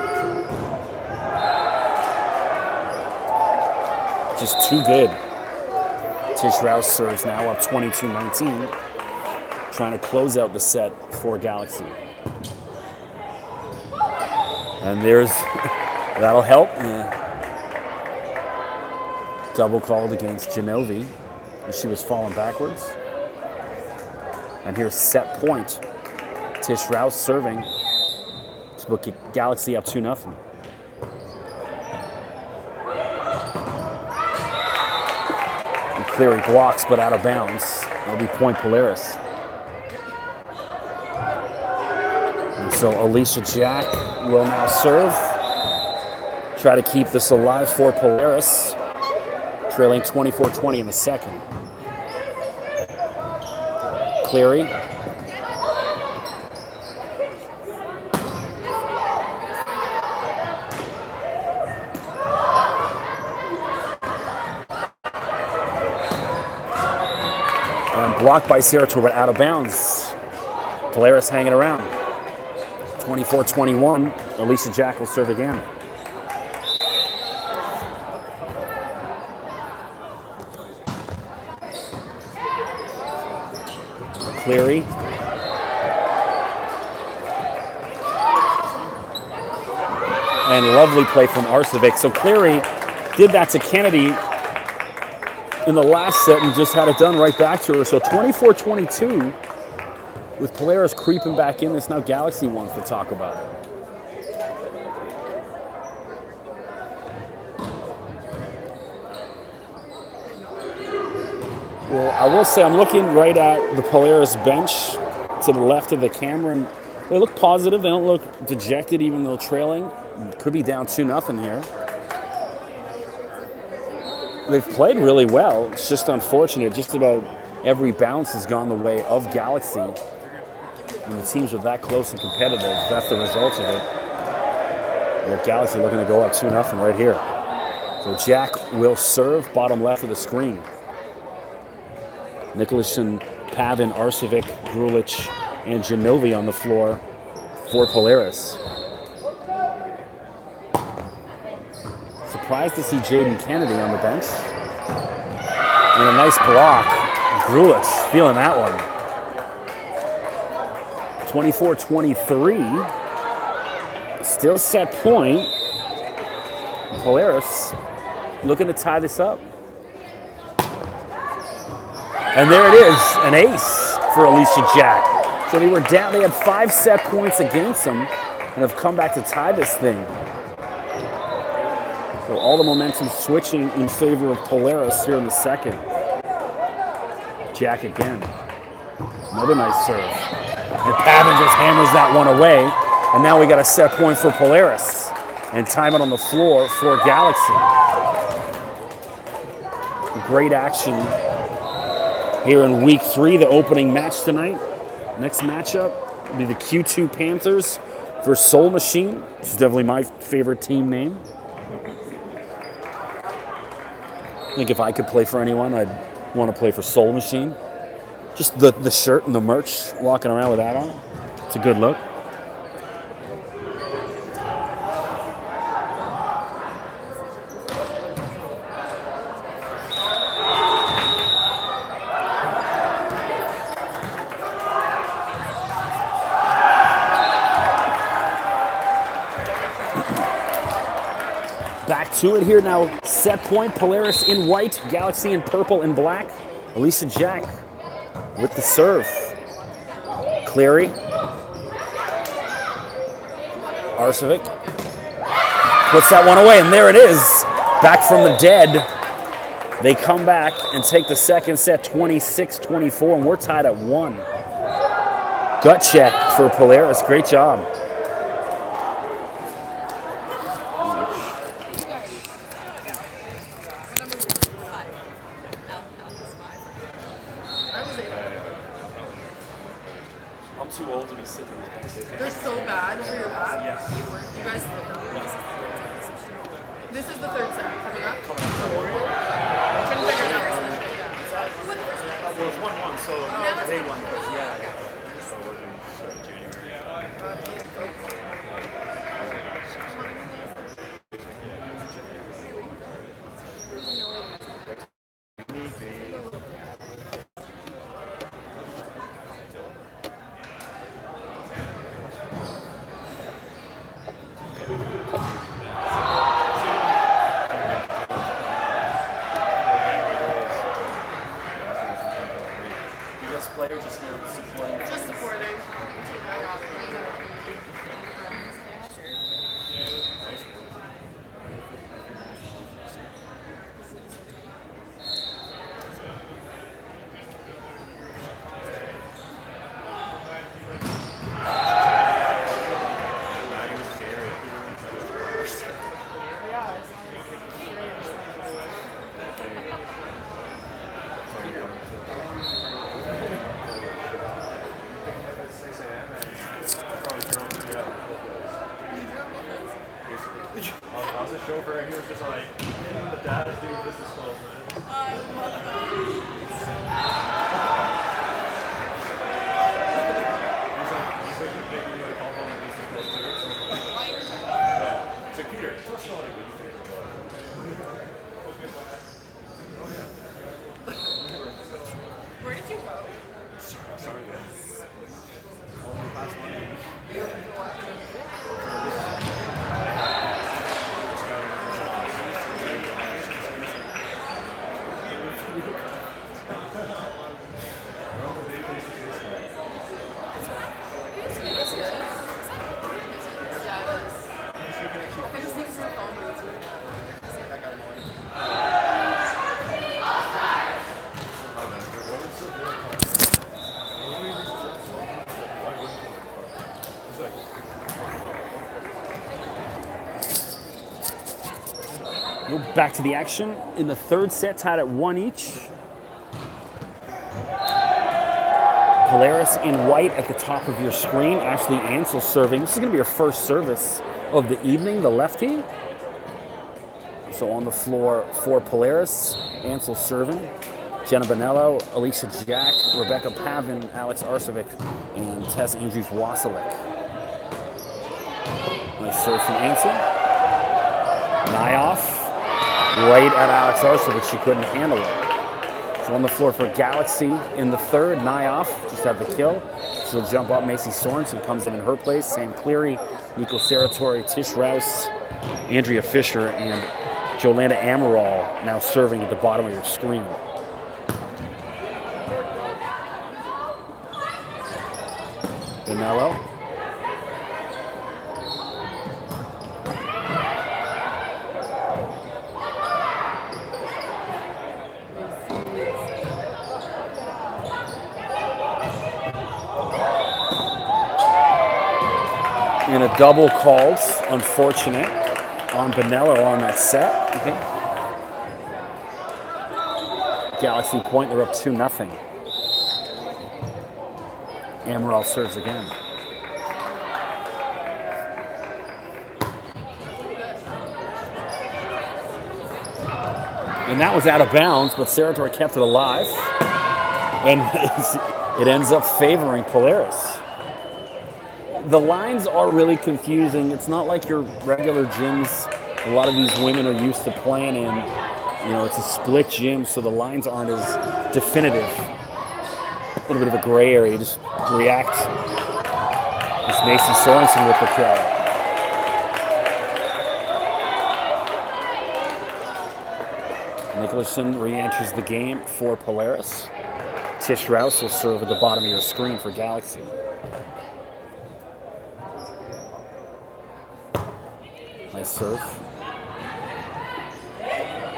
Just too good. Tish Rouse serves now up 22-19. Trying to close out the set for Galaxy. And there's, that'll help. Yeah. Double called against Genovi as she was falling backwards. And here's set point. Tish Rouse serving to put Galaxy up 2-0. And Cleary blocks, but out of bounds. That'll be point Polaris. And so Alicia Jack will now serve. Try to keep this alive for Polaris. Trailing 24-20 in the second. Cleary. And blocked by Serator, but out of bounds. Polaris hanging around. 24-21. Alicia Jack will serve again. Cleary. And lovely play from Arcevic. So Cleary did that to Kennedy in the last set and just had it done right back to her. So 24-22 with Polaris creeping back in. This now Galaxy wants to talk about it. Well, I will say I'm looking right at the Polaris bench to the left of the camera, and they look positive. They don't look dejected, even though trailing. Could be down 2-0 here. They've played really well. It's just unfortunate. Just about every bounce has gone the way of Galaxy. And the teams are that close and competitive. That's the result of it. Well, Galaxy looking to go up 2-0 right here. So Jack will serve bottom left of the screen. Nicholson, Pavin, Arcevic, Grulich, and Genovi on the floor for Polaris. Surprised to see Jaden Kennedy on the bench. And a nice block. Grulich feeling that one. 24-23. Still set point. Polaris looking to tie this up. And there it is, an ace for Alicia Jack. So they were down. They had 5 set points against them and have come back to tie this thing. So all the momentum switching in favor of Polaris here in the second. Jack again. Another nice serve. And Pavin just hammers that one away. And now we got a set point for Polaris. And time it on the floor for Galaxy. Great action here in week 3, the opening match tonight. Next matchup will be the Q2 Panthers versus Soul Machine, which is definitely my favorite team name. I think if I could play for anyone, I'd want to play for Soul Machine. Just the shirt and the merch, walking around with that on. It's a good look. Back to it here now. Set point, Polaris in white, Galaxy in purple and black. Alicia Jack with the serve. Cleary. Arcevic puts that one away, and there it is. Back from the dead. They come back and take the second set 26-24, and we're tied at 1. Gut check for Polaris. Great job. I'm too old to be sitting there. They're so bad for your back. Yes. You guys This is the third set coming up. Trying to figure it out. Well, it's 1-1, so they won. Yeah. So we're doing Just supporting. I was a chauffeur and he was just like, the dad is doing business calls, man. I love that. He's like making me a call home and business calls too. Yeah. It's like, Peter, tell us all good things about it. Where did you go? Sorry, guys. Go back to the action in the third set, tied at 1 each. Polaris in white at the top of your screen. Ashley Ansel serving. This is going to be her first service of the evening, the lefty. So on the floor for Polaris, Ansel serving. Jenna Bonello, Alicia Jack, Rebecca Pavin, Alex Arcevic, and Tess Andrews-Wasilek. Nice serve from Ansel. Nyoff. Right at Alex Arcevic, she couldn't handle it. So on the floor for Galaxy in the third, Nyoff just had the kill. She'll jump up. Macy Sorensen comes in her place. Sam Cleary, Nico Saratori, Tish Rouse, Andrea Fisher, and Jolanda Amaral now serving at the bottom of your screen. Bonello. And a double called, unfortunate, on Bonello on that set. Okay. Galaxy point, they're up 2-0. Amaral serves again. And that was out of bounds, but Sarator kept it alive. And it ends up favoring Polaris. The lines are really confusing. It's not like your regular gyms. A lot of these women are used to playing in, it's a split gym, so the lines aren't as definitive. A little bit of a gray area. You just react. It's Mason Sorensen with the kill. Nicholson re-enters the game for Polaris. Tish Rouse will serve at the bottom of your screen for Galaxy. Nice serve.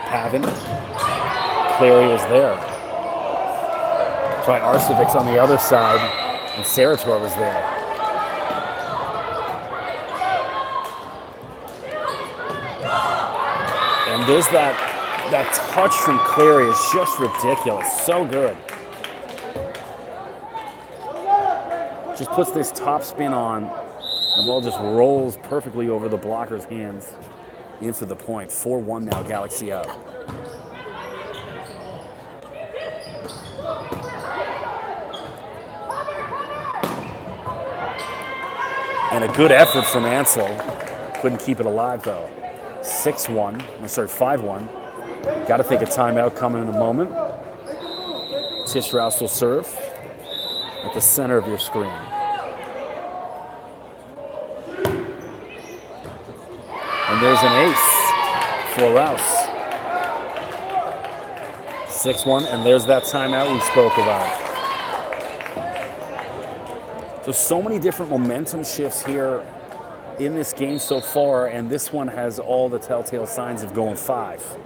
Pavin. Clary was there. Try Arcevic on the other side, and Sarator was there. And there's that touch from Clary is just ridiculous. So good. Just puts this top spin on. The ball just rolls perfectly over the blocker's hands into the point. 4-1 now, Galaxy up. And a good effort from Ansel. Couldn't keep it alive, though. 5-1. Got to think a timeout coming in a moment. Tish Rouse will serve at the center of your screen. And there's an ace for Rouse. 6-1, and there's that timeout we spoke about. So many different momentum shifts here in this game so far, and this one has all the telltale signs of going 5.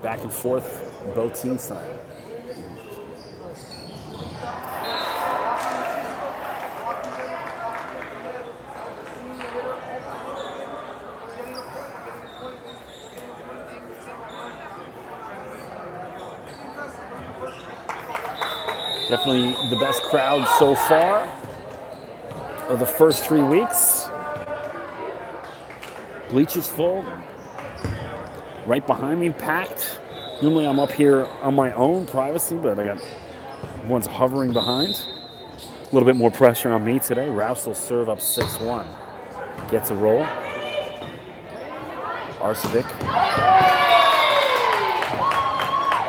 Back and forth, both teams side. Definitely the best crowd so far of the first 3 weeks. Bleachers full. Right behind me, packed. Normally I'm up here on my own, privacy, but I got one's hovering behind. A little bit more pressure on me today. Rouse will serve up 6-1. Gets a roll. Arcevic.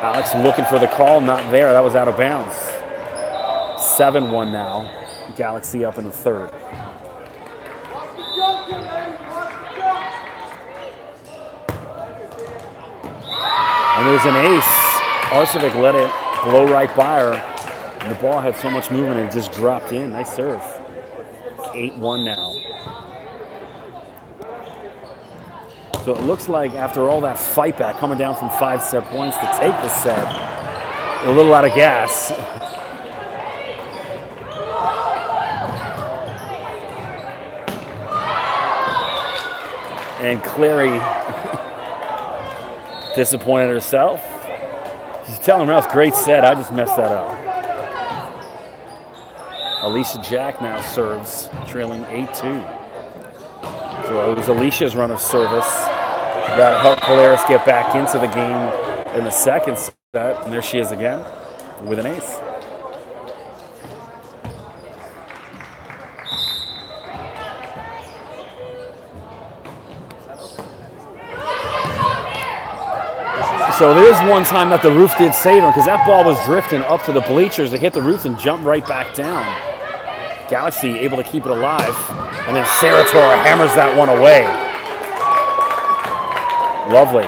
Alex looking for the call, not there. That was out of bounds. 7-1 now. Galaxy up in the third. And there's an ace. Arcevic let it blow right by her. And the ball had so much movement it just dropped in. Nice serve. 8-1 now. So it looks like after all that fight back, coming down from 5-set points to take the set, a little out of gas. And Clary disappointed herself. She's telling Ralph, great set, I just messed that up. Alicia Jack now serves, trailing 8-2. So it was Alicia's run of service that helped Polaris get back into the game in the second set. And there she is again with an ace. So there's one time that the roof did save him because that ball was drifting up to the bleachers. It hit the roof and jumped right back down. Galaxy able to keep it alive. And then Sarator hammers that one away. Lovely.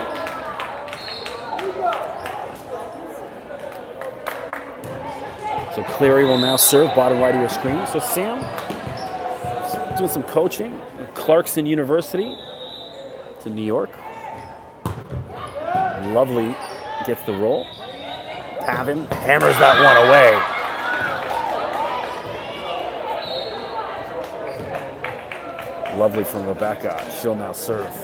So Cleary will now serve, bottom right of your screen. So Sam doing some coaching at Clarkson University to New York. Lovely gets the roll. Pavin hammers that one away. Lovely from Rebecca. She'll now serve.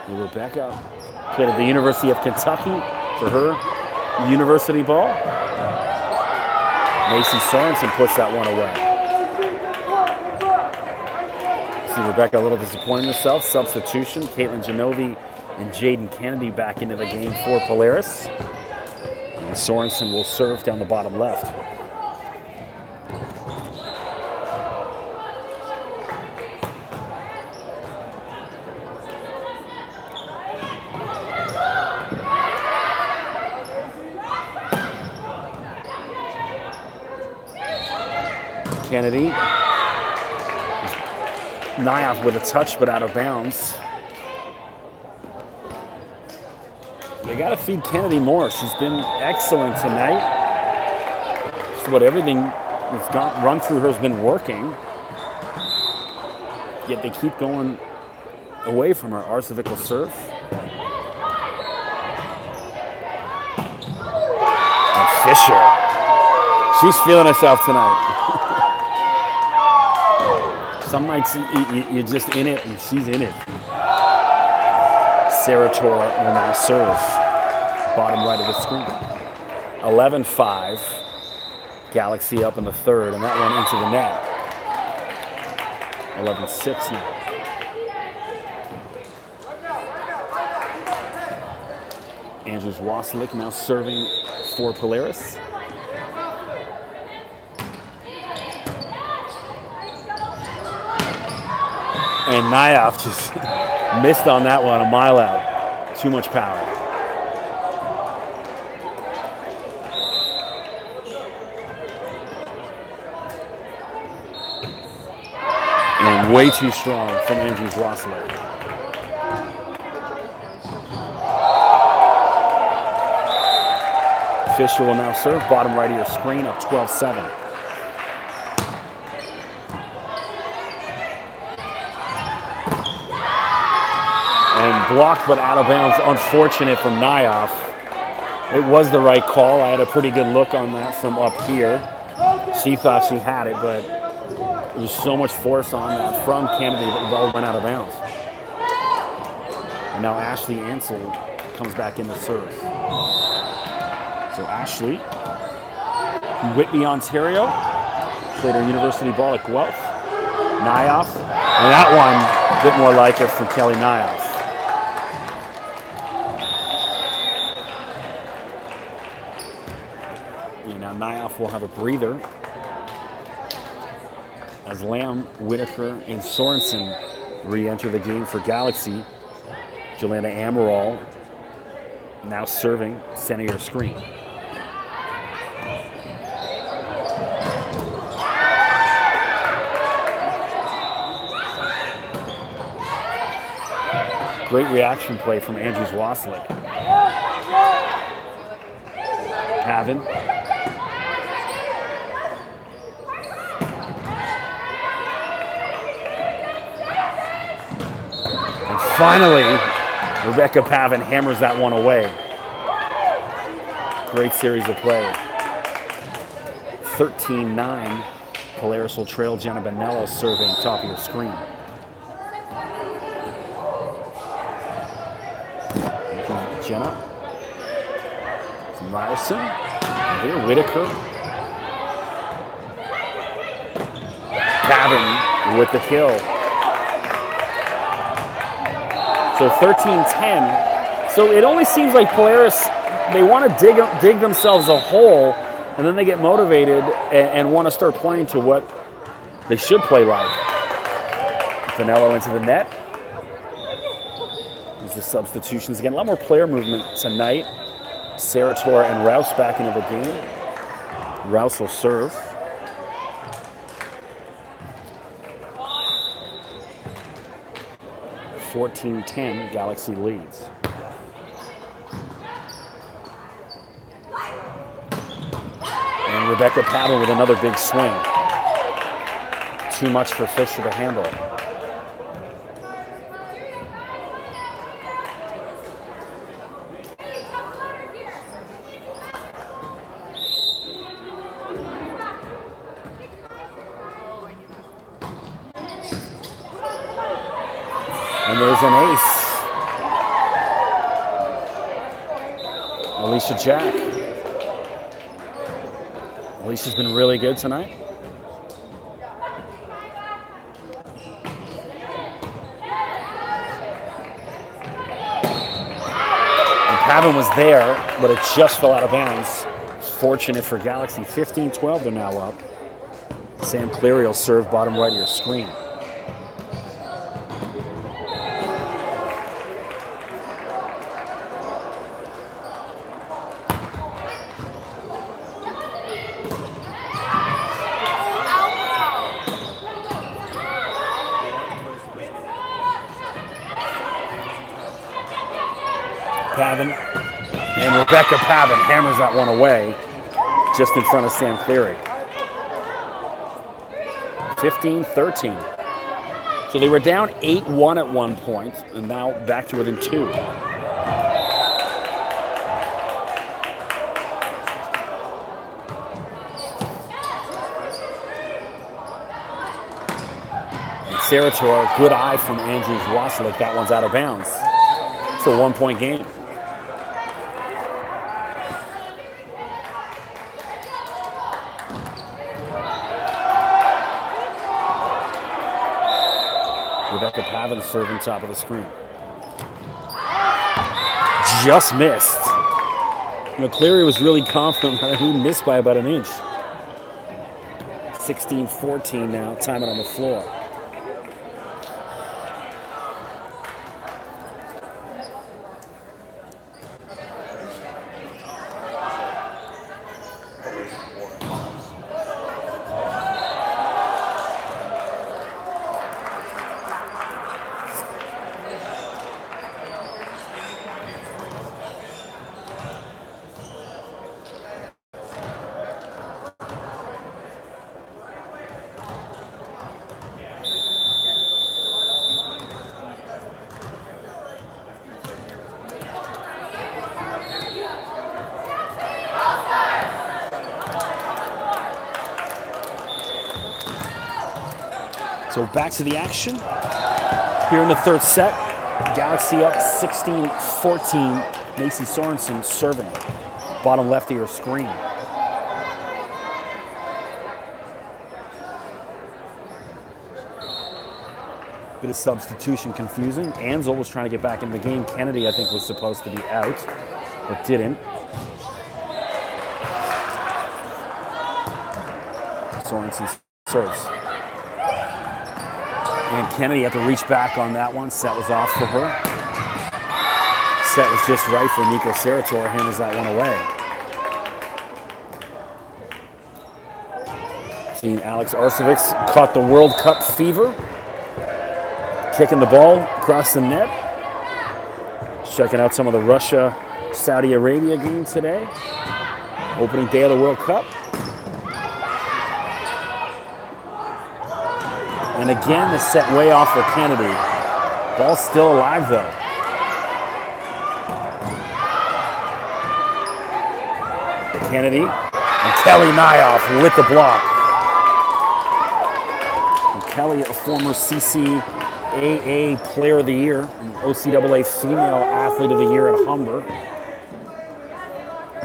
Rebecca played at the University of Kentucky for her university ball. Macy Sorensen puts that one away. See Rebecca a little disappointed in herself. Substitution. Caitlin Genovi and Jaden Kennedy back into the game for Polaris. And Sorensen will serve down the bottom left. Kennedy. Nayaf with a touch, but out of bounds. They got to feed Kennedy more. She's been excellent tonight. Just what everything that's run through her has been working. Yet they keep going away from her. Arcevic will serve. And Fisher. She's feeling herself tonight. Some nights you're just in it, and she's in it. Sarah Tor will now serve. Bottom right of the screen. 11-5. Galaxy up in the third, and that one into the net. 11-6 now. Andrews Waslik now serving for Polaris. And Nayaf just missed on that one, a mile out. Too much power. And way too strong from Andrews Waslik. Fisher will now serve, bottom right of your screen, up 12-7. And blocked but out of bounds, unfortunate from Nayaf. It was the right call. I had a pretty good look on that from up here. She thought she had it, but there was so much force on that from Kennedy that the ball went out of bounds. And now Ashley Ansel comes back in to serve. So Ashley, Whitby, Ontario, played her university ball at Guelph. Nayaf, and that one, a bit more like it from Kelly Nayaf. Now Nayaf will have a breather as Lamb, Whitaker, and Sorensen re-enter the game for Galaxy. Joanna Amaral now serving center your screen. Great reaction play from Andrews Waslik. Pavin. And finally, Rebecca Pavin hammers that one away. Great series of play. 13-9. Polaris will trail Jenna Bonello serving top of your screen. Jenna. Ryerson. Here, Whitaker. Pavin with the kill. So 13-10. So it only seems like Polaris, they want to dig themselves a hole, and then they get motivated and want to start playing to what they should play like. Bonello into the net. The substitutions again. A lot more player movement tonight. Sarah Tor and Rouse back into the game. Rouse will serve. (14-10) Galaxy leads. Rebecca Paddle with another big swing. Too much for Fisher to handle. And there's an ace. Alicia Jack. Alicia's been really good tonight. And Pavin was there, but it just fell out of bounds. Fortunate for Galaxy. 15-12 they're now up. Sam Cleary will serve bottom right of your screen. Pavin, and Rebecca Pavin hammers that one away just in front of Sam Cleary. 15-13. So they were down 8-1 at one point, and now back to within 2. And Sarator, good eye from Andrews Waslik. That one's out of bounds. It's a 1-point game. Rebecca Pavin serving top of the screen. Just missed. Cleary was really confident that he missed by about an inch. 16-14 now, time it on the floor. So back to the action. Here in the third set, Galaxy up 16-14. Macy Sorensen serving. Bottom left of your screen. Bit of substitution confusing. Ansel was trying to get back in the game. Kennedy, I think, was supposed to be out, but didn't. Sorensen serves. And Kennedy had to reach back on that one. Set was off for her. Set was just right for Nico Sarator. Handles that one away. Seeing Alex Arcevics caught the World Cup fever. Kicking the ball across the net. Checking out some of the Russia-Saudi Arabia games today. Opening day of the World Cup. And again, the set way off for Kennedy. Ball's still alive, though. Kennedy and Kelly Nyoff with the block. And Kelly, a former CCAA Player of the Year, and OCAA Female Athlete of the Year at Humber.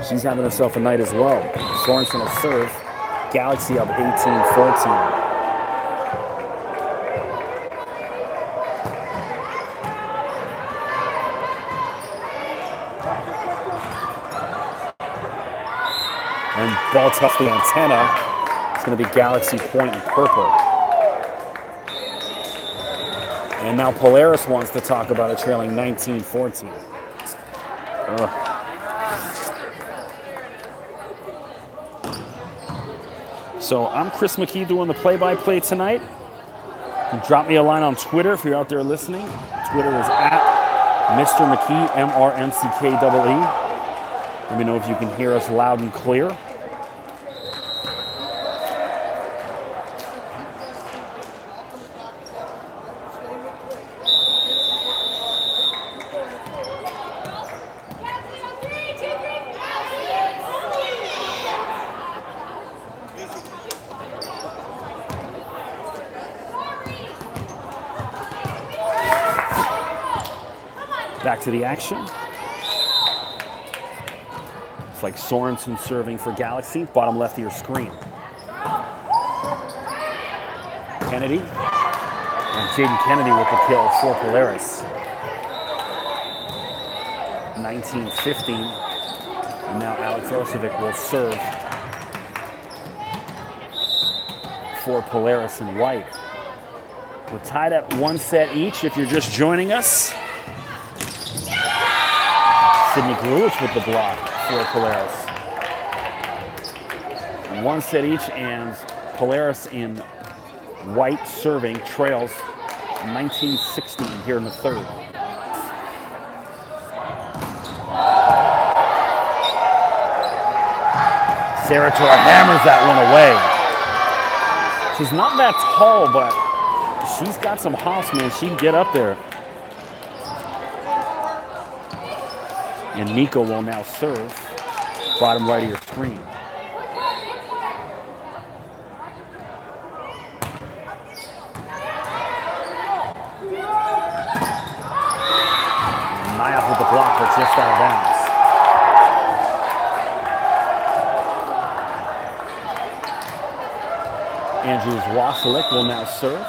She's having herself a night as well. Sorensen will serve. Galaxy up 18-14. And ball tough the antenna. It's going to be Galaxy point in purple. And now Polaris wants to talk about it, trailing 19-14. So I'm Chris McKee doing the play-by-play tonight. You can drop me a line on Twitter if you're out there listening. Twitter is at Mr. McKee, MRMCKEE. Let me know if you can hear us loud and clear. Back to the action. It's like Sorensen serving for Galaxy, bottom left of your screen. Kennedy, and Jaden Kennedy with the kill for Polaris. 19-15, and now Alex Arcevic will serve for Polaris and white. We're tied at 1 set each if you're just joining us. Sydney Grulich with the block for Polaris. 1 set each, and Polaris in white serving trails 19-16 here in the third. Sarator hammers that one away. She's not that tall, but she's got some hops, man. She can get up there. And Nico will now serve, bottom right of your screen. Nayaf with the block, but just out of bounds. Andrews Wasilic will now serve.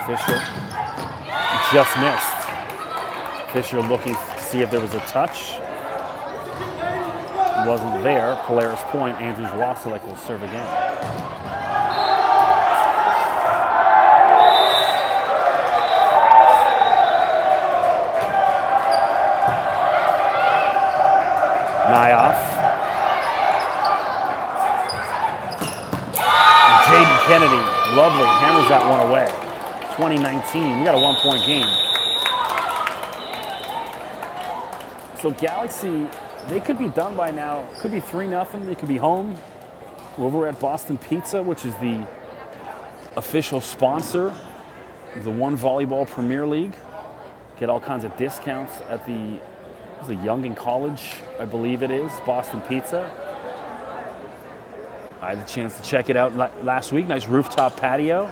Fisher just missed. Fisher looking to see if there was a touch. It wasn't there. Polaris point. Andrews Wasilic will serve again. Nayaf. Jaden Kennedy, lovely, hammers that one away. 2019, we got a 1-point game. So Galaxy, they could be done by now. Could be 3-0, they could be home. We're over at Boston Pizza, which is the official sponsor of the One Volleyball Premier League. Get all kinds of discounts at the Young in College, I believe it is, Boston Pizza. I had the chance to check it out last week. Nice rooftop patio.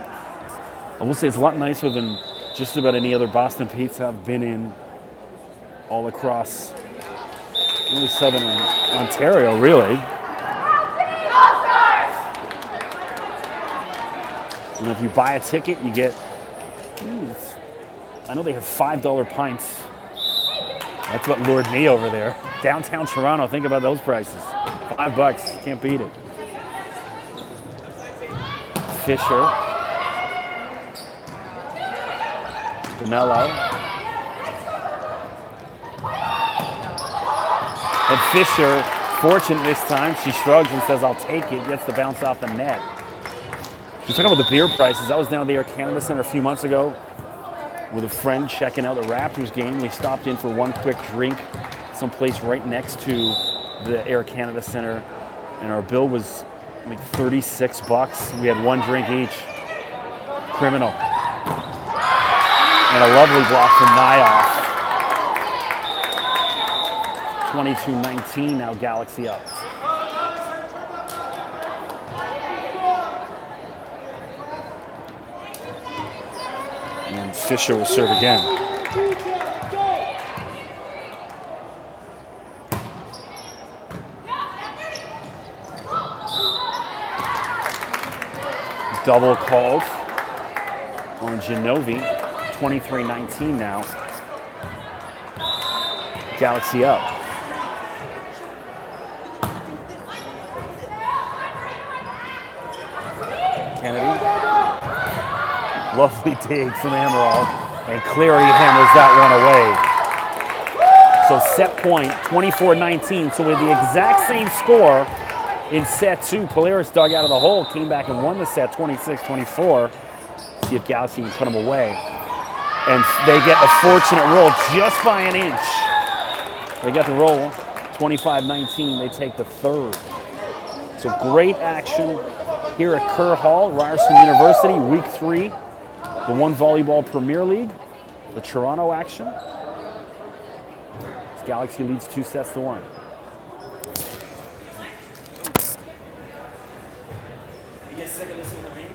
I will say it's a lot nicer than just about any other Boston Pizza I've been in all across really southern Ontario, really. And if you buy a ticket, you get, I know they have $5 pints. That's what lured me over there. Downtown Toronto, think about those prices. $5, can't beat it. Fisher. DeMello. And Fisher, fortunate this time, she shrugs and says, I'll take it, gets the bounce off the net. You're talking about the beer prices. I was down at the Air Canada Center a few months ago with a friend checking out the Raptors game. We stopped in for one quick drink someplace right next to the Air Canada Center, and our bill was like $36. We had one drink each. Criminal. And a lovely block from Nayaf. 22-19, now Galaxy up. And Fisher will serve again. Double called on Genovi. 23-19 now. Galaxy up. Kennedy. Lovely dig from Amaral, and Cleary hammers that one away. So set point, 24-19. So with the exact same score in set 2, Polaris dug out of the hole, came back and won the set 26-24. See if Galaxy can put them away. And they get a fortunate roll just by an inch. They got the roll, 25-19. They take the third. So great action here at Kerr Hall, Ryerson University, week 3. The One Volleyball Premier League, the Toronto action. Galaxy leads 2-1. You get sick of listening to me?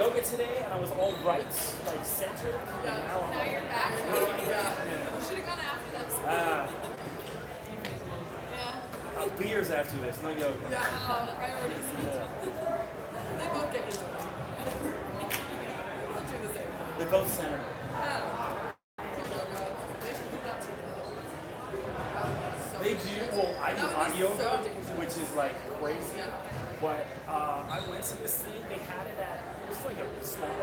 yoga today, and I was all right, like center. And Now you're back. Yeah. Should have gone after that. Yeah. Beers after this, not yoga. Yeah. Priorities. They both get you to it. I'll do the same. They're both center. They do. Well, I do hot yoga, which is like crazy. But I went to this thing. They had it at. It was like a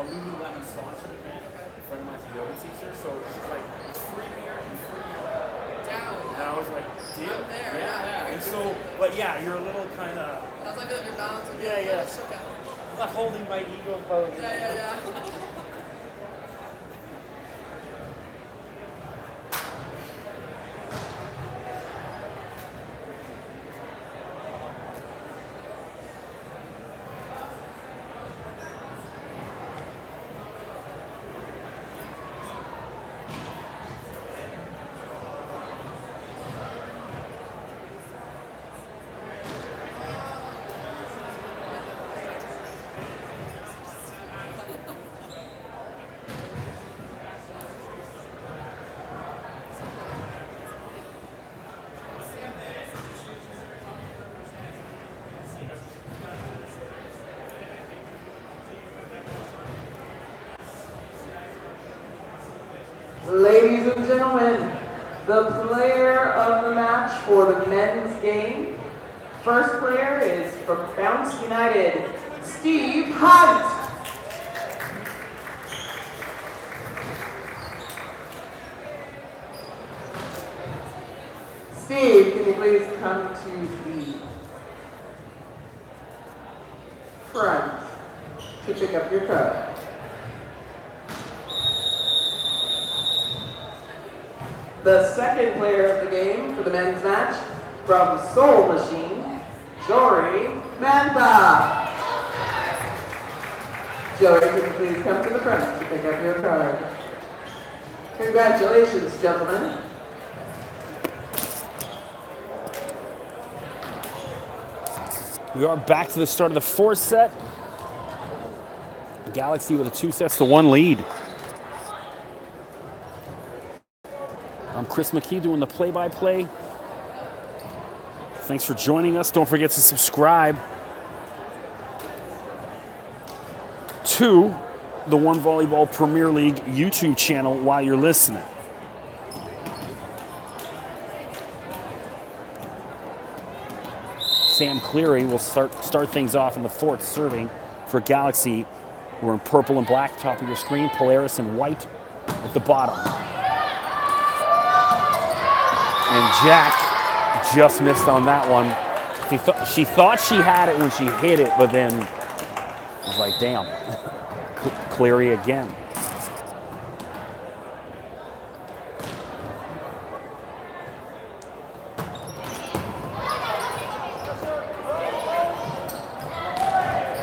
Lululemon sponsored event. A friend of mine's a yoga teacher, so it was like free beer and free yoga. And I was like, deal. Yeah. And so, but yeah, you're a little kind of. That's like your balance. Yeah. I'm not holding my ego pose. Yeah. Ladies and gentlemen, the player of the match for the men's game. First player is from Bounce United, Steve Hunt. Steve, can you please come to the front to pick up your card? The second player of the game for the men's match, from Soul Machine, Jory Mantha. Jory, can you please come to the front to pick up your card? Congratulations, gentlemen. We are back to the start of the fourth set. Galaxy with a 2-1 lead. I'm Chris McKee doing the play-by-play. Thanks for joining us. Don't forget to subscribe to the One Volleyball Premier League YouTube channel while you're listening. Sam Cleary will start things off in the fourth, serving for Galaxy. We're in purple and black, top of your screen. Polaris in white at the bottom. And Jack just missed on that one. She thought she had it when she hit it, but then it was like, damn. Cleary again.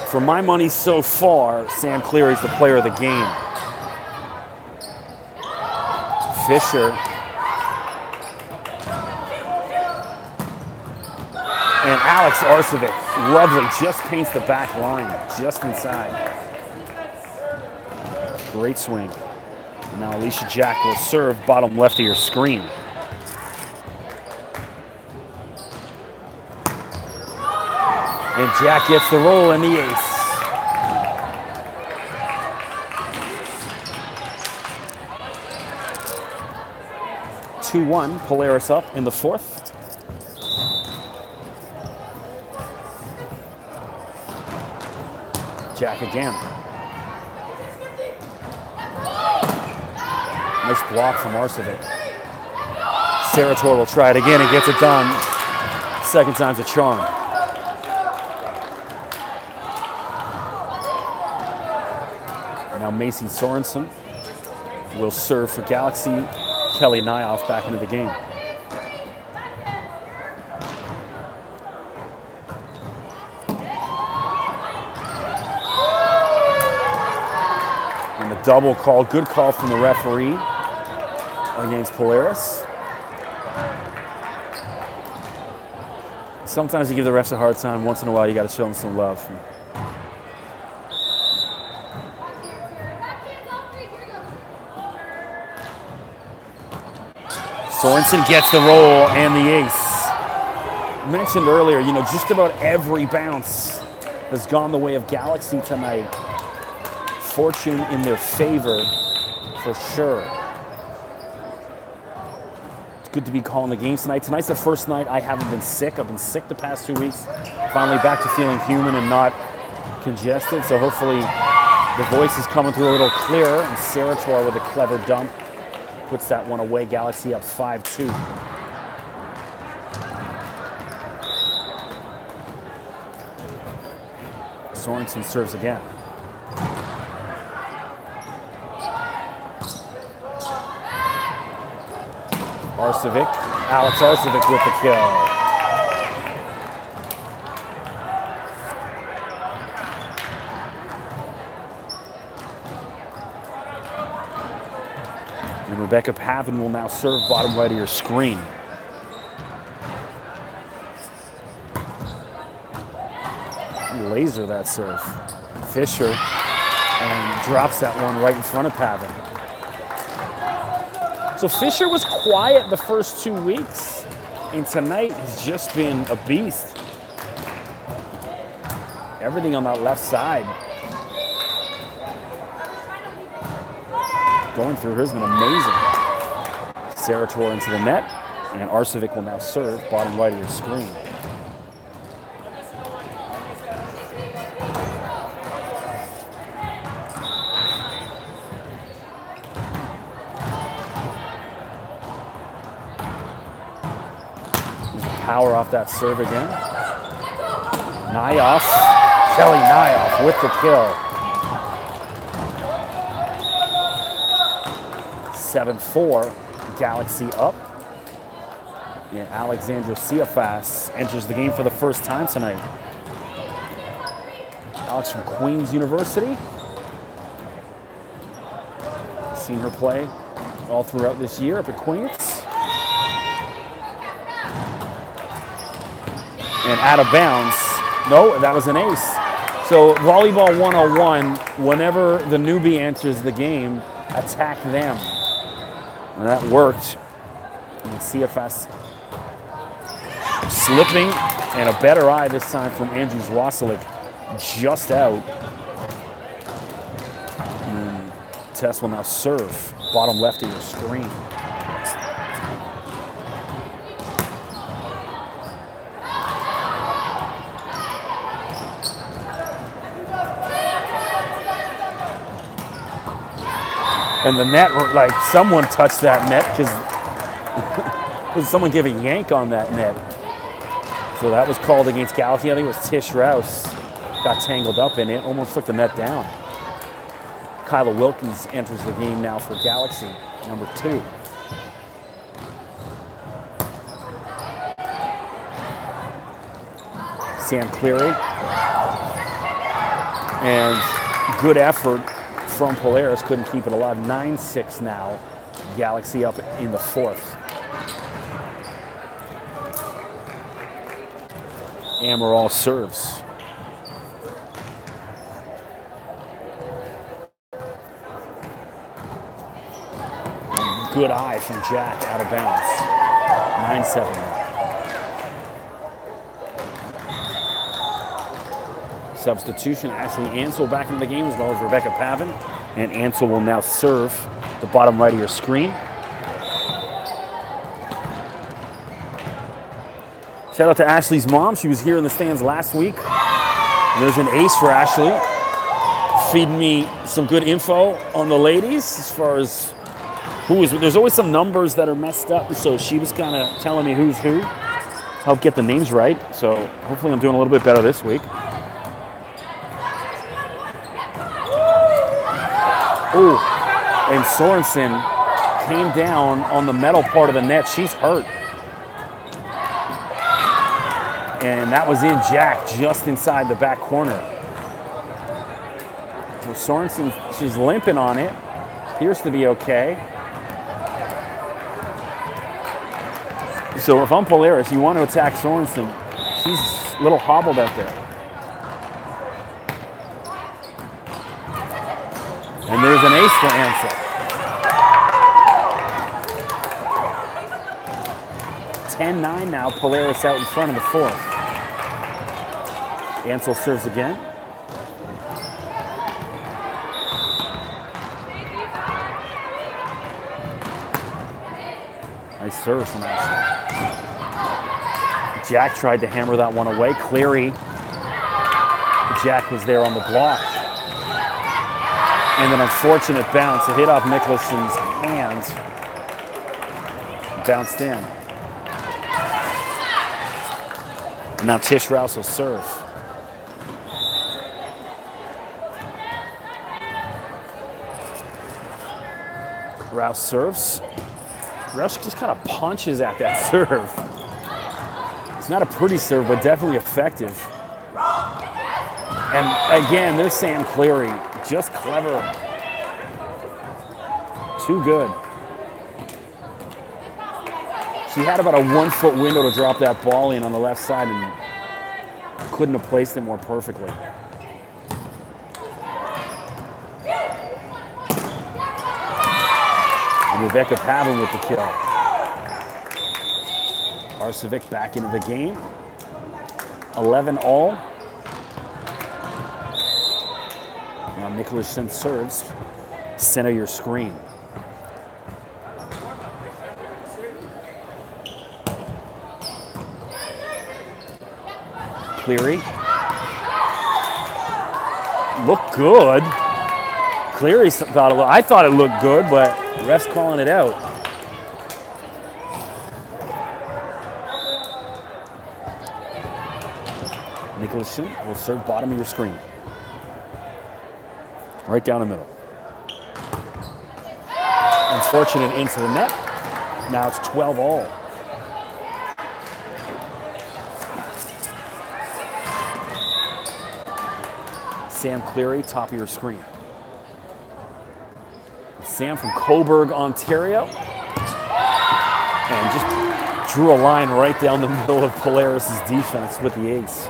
For my money so far, Sam Cleary's the player of the game. Fisher. And Alex Arcevic, lovely, just paints the back line, just inside. Great swing. And now Alicia Jack will serve bottom left of your screen. And Jack gets the roll and the ace. (2-1), Polaris up in the fourth. Jack again. Nice block from Arcevic. Sarator will try it again and gets it done. Second time's a charm. Now Macy Sorensen will serve for Galaxy. Kelly Nyhoff back into the game. And the double call, good call from the referee against Polaris. Sometimes you give the refs a hard time. Once in a while, you got to show them some love. Sorensen gets the roll and the ace. Mentioned earlier, you know, just about every bounce has gone the way of Galaxy tonight. Fortune in their favor, for sure. It's good to be calling the games tonight. Tonight's the first night I haven't been sick. I've been sick the past 2 weeks. Finally back to feeling human and not congested. So hopefully the voice is coming through a little clearer. And Sarator with a clever dump puts that one away. Galaxy up 5-2. Sorensen serves again. Arcevic, Alex Arcevic with the kill. And Rebecca Pavin will now serve bottom right of your screen. Laser that serve. Fisher, and drops that one right in front of Pavin. So Fisher was quiet the first 2 weeks, and tonight has just been a beast. Everything on that left side. Going through has been amazing. Sarator into the net, and Arcevic will now serve bottom right of your screen. Power off that serve again. Nyoff, Kelly Nyoff with the kill. 7-4, Galaxy up. And Alexandra Ciafas enters the game for the first time tonight. Alex from Queen's University. Seen her play all throughout this year up at Queen's. And out of bounds. No, that was an ace. So Volleyball 101, whenever the newbie enters the game, attack them. And that worked. And CFS slipping, and a better eye this time from Andrews Wasilic, just out. And Tess will now serve bottom left of your screen. And the net, like someone touched that net because someone gave a yank on that net. So that was called against Galaxy. I think it was Tish Rouse got tangled up in it, almost took the net down. Kyla Wilkins enters the game now for Galaxy, number 2. Sam Cleary. And good effort from Polaris, couldn't keep it alive. 9-6 now. Galaxy up in the 4th. Amaral serves. And good eye from Jack out of bounds. 9-7 now. Substitution, Ashley Ansel back into the game as well as Rebecca Pavin. And Ansel will now serve the bottom right of your screen. Shout out to Ashley's mom. She was here in the stands last week. There's an ace for Ashley. Feeding me some good info on the ladies as far as who is. There's always some numbers that are messed up, so she was kind of telling me who's who. Help get the names right. So hopefully I'm doing a little bit better this week. Oh, and Sorensen came down on the metal part of the net. She's hurt. And that was in Jack, just inside the back corner. Well, Sorensen, she's limping on it. Appears to be okay. So if I'm Polaris, you want to attack Sorensen. She's a little hobbled out there. And there's an ace for Ansel. 10-9 now. Polaris out in front of the fourth. Ansel serves again. Nice serve from Ansel. Jack tried to hammer that one away. Cleary. Jack was there on the block. And an unfortunate bounce. It hit off Nicholson's hands. Bounced in. And now Tish Rouse will serve. Rouse serves. Rouse just kind of punches at that serve. It's not a pretty serve, but definitely effective. And again, there's Sam Cleary. Just clever. Too good. She had about a 1 foot window to drop that ball in on the left side and couldn't have placed it more perfectly. And Rebecca Pavin with the kill. Arcevic back into the game. 11 all. Now Nicholson serves. Center your screen. Cleary. Looked good. Cleary thought I thought it looked good, but the ref's calling it out. Nicholson will serve bottom of your screen. Right down the middle. Unfortunate into the net. Now it's 12 all. Sam Cleary, top of your screen. Sam from Coburg, Ontario. And just drew a line right down the middle of Polaris' defense with the ace.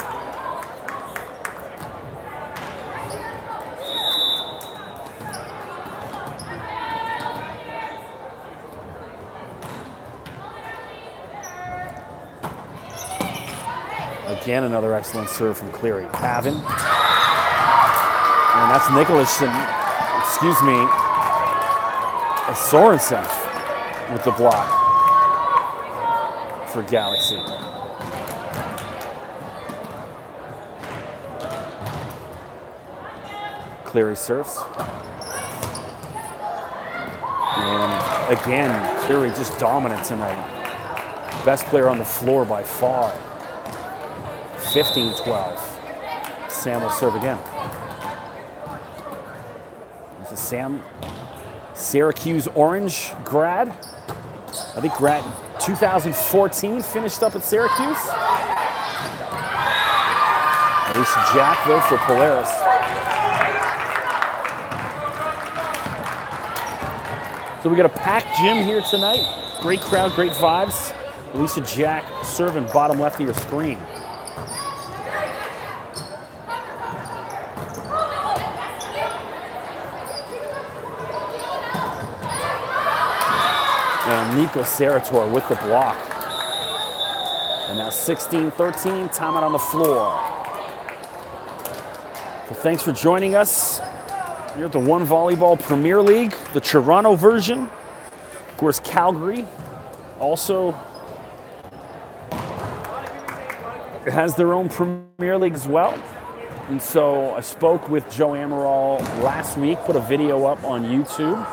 Again, another excellent serve from Cleary. Pavin. And that's Nicholson, excuse me, Sorensen with the block for Galaxy. Cleary serves. And again, Cleary just dominant tonight. Best player on the floor by far. 15-12. Sam will serve again. This is Sam, Syracuse Orange grad. I think grad 2014, finished up at Syracuse. Alicia Jack though for Polaris. So we got a packed gym here tonight. Great crowd, great vibes. Alicia Jack serving bottom left of your screen. And Nico Sarator with the block. And now 16-13, timeout on the floor. Well, thanks for joining us. You're at the One Volleyball Premier League, the Toronto version. Of course, Calgary also has their own Premier League as well. And so I spoke with Joe Amaral last week, put a video up on YouTube,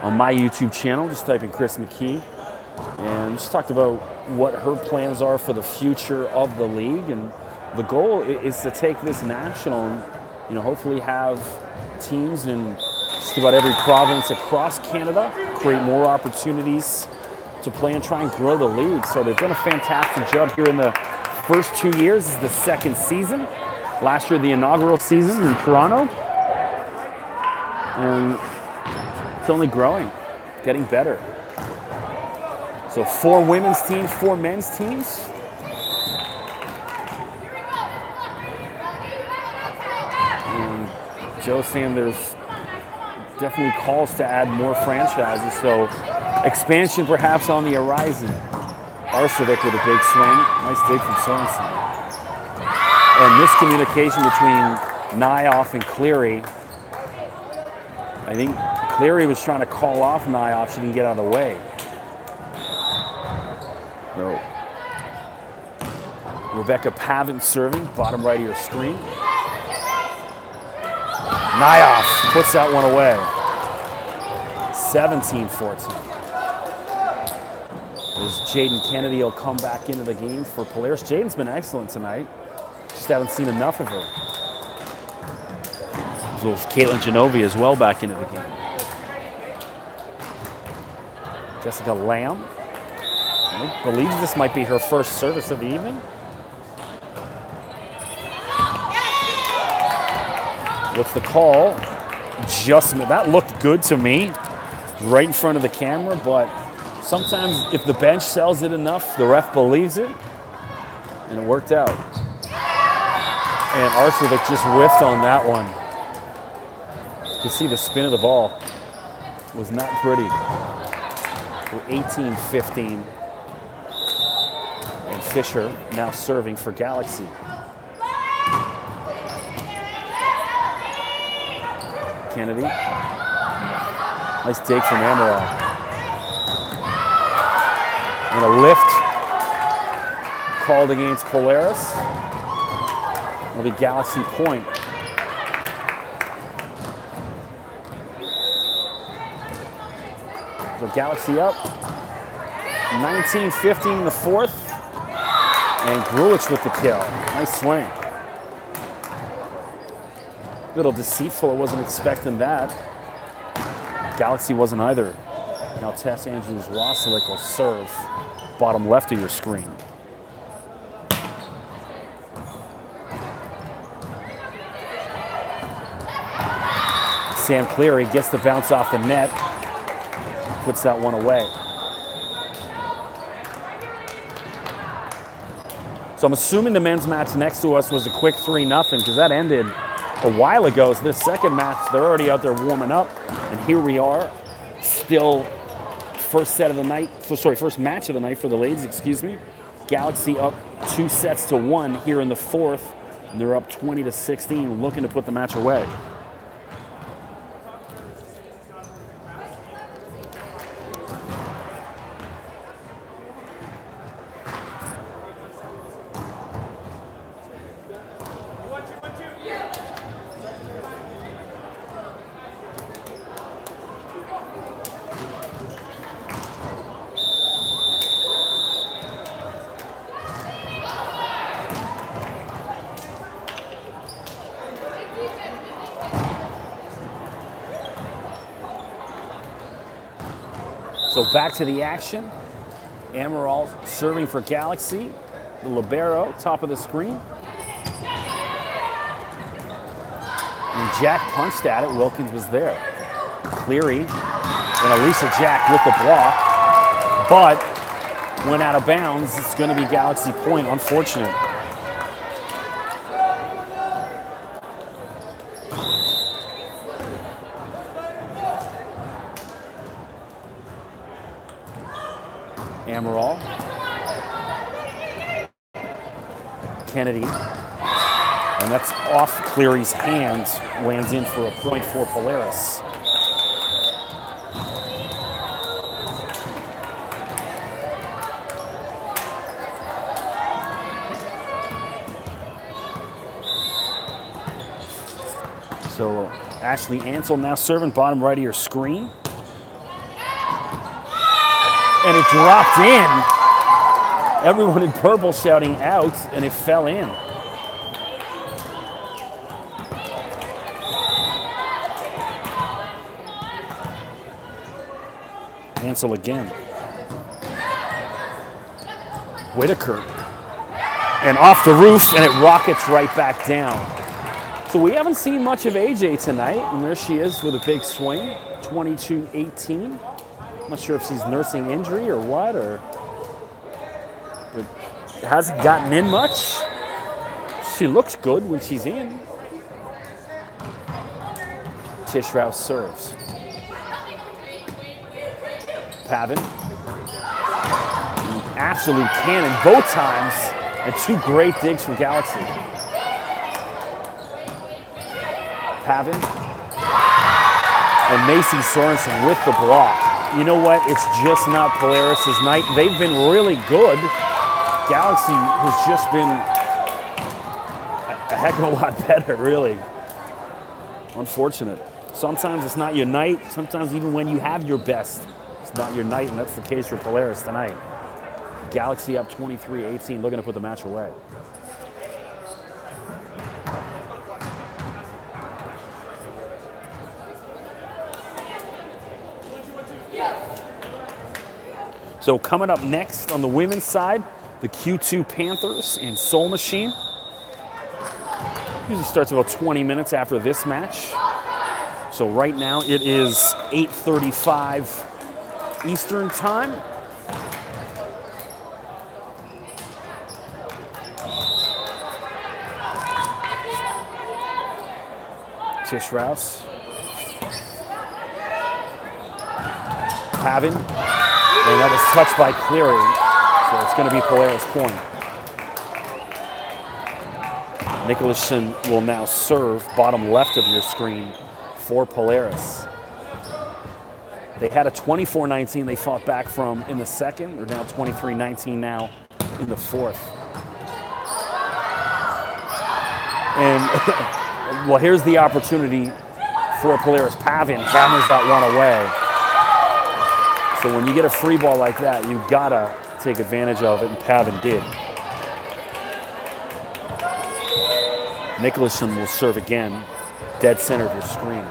on my YouTube channel, just type in Chris McKee, and just talked about what her plans are for the future of the league. And the goal is to take this national and, you know, hopefully have teams in just about every province across Canada, create more opportunities to play and try and grow the league. So they've done a fantastic job here in the first 2 years. This is the second season. Last year, the inaugural season in Toronto. And it's only growing, getting better. So 4 women's teams, 4 men's teams. And Joe's saying there's definitely calls to add more franchises, so expansion perhaps on the horizon. Arcevic with a big swing. Nice dig from Sorensen. And miscommunication between Nyoff and Cleary. I think Cleary was trying to call off Nyoff. She didn't get out of the way. No. Rebecca Pavin serving, bottom right of your screen. Nyoff puts that one away. 17-14. As Jaden Kennedy will come back into the game for Polaris. Jaden's been excellent tonight. Just haven't seen enough of her. As well as Caitlin Genovi as well back into the game. Jessica Lamb. I believe this might be her first service of the evening. What's the call? Adjustment. That looked good to me. Right in front of the camera, but sometimes if the bench sells it enough, the ref believes it. And it worked out. And Arcevic just whiffed on that one. You can see the spin of the ball was not pretty. We're 18-15. And Fisher now serving for Galaxy. Kennedy. Nice dig from Amaral. And a lift called against Polaris. It'll be Galaxy point. So Galaxy up. 19-15 in the fourth. And Grulich with the kill. Nice swing. Little deceitful. I wasn't expecting that. Galaxy wasn't either. Now Tess Andrews-Rosalick will serve. Bottom left of your screen. Sam Cleary gets the bounce off the net. Puts that one away. So I'm assuming the men's match next to us was a quick 3-0 because that ended a while ago. So this second match, they're already out there warming up. And here we are, still first match of the night for the ladies, excuse me. Galaxy up 2-1 here in the fourth. And they're up 20-16, looking to put the match away. So back to the action. Amaral serving for Galaxy. The libero, top of the screen. And Jack punched at it. Wilkins was there. Cleary and Elisa Jack with the block. But went out of bounds. It's going to be Galaxy point. Unfortunate. Amaral. Kennedy. And that's off Cleary's hands. Lands in for a point for Polaris. So Ashley Ansel now serving, bottom right of your screen. And it dropped in. Everyone in purple shouting out, and it fell in. Ansel again. Whitaker. And off the roof, and it rockets right back down. So we haven't seen much of AJ tonight, and there she is with a big swing, 22-18. Not sure if she's nursing injury or what, but hasn't gotten in much. She looks good when she's in. Tish Rouse serves. Pavin. absolute cannon both times, and 2 great digs from Galaxy. Pavin and Macy Sorensen with the block. You know what? It's just not Polaris' night. They've been really good. Galaxy has just been a heck of a lot better, really. Unfortunate. Sometimes it's not your night. Sometimes even when you have your best, it's not your night, and that's the case for Polaris tonight. Galaxy up 23-18, looking to put the match away. So coming up next on the women's side, the Q2 Panthers and Soul Machine. Usually starts about 20 minutes after this match. So right now it is 8:35 Eastern time. Tish Rouse. Pavin. And that was touched by Cleary. So it's going to be Polaris point. Nicholson will now serve bottom left of your screen for Polaris. They had a 24-19 they fought back from in the second. They're now 23-19 now in the fourth. And, well, here's the opportunity for Polaris. Pavin hammers that one away. So when you get a free ball like that, you've got to take advantage of it, and Pavin did. Nicholson will serve again, dead center of your screen.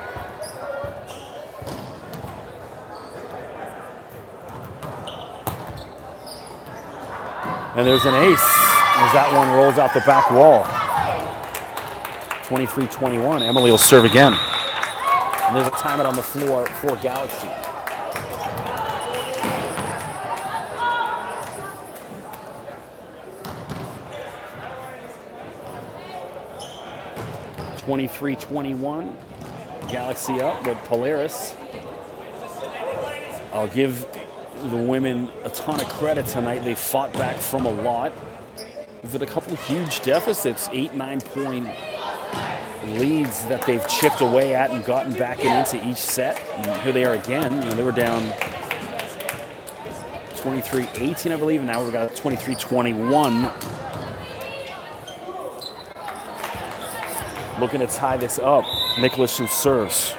And there's an ace as that one rolls out the back wall. 23-21, Emily will serve again. And there's a timeout on the floor for Galaxy. (23-21), Galaxy up, but Polaris, I'll give the women a ton of credit tonight. They fought back from a lot. They've had a couple of huge deficits, 8-9 point leads that they've chipped away at and gotten back into each set. And here they are again. You know, they were down 23-18, I believe, and now we've got 23-21. Looking to tie this up. Nicholson serves.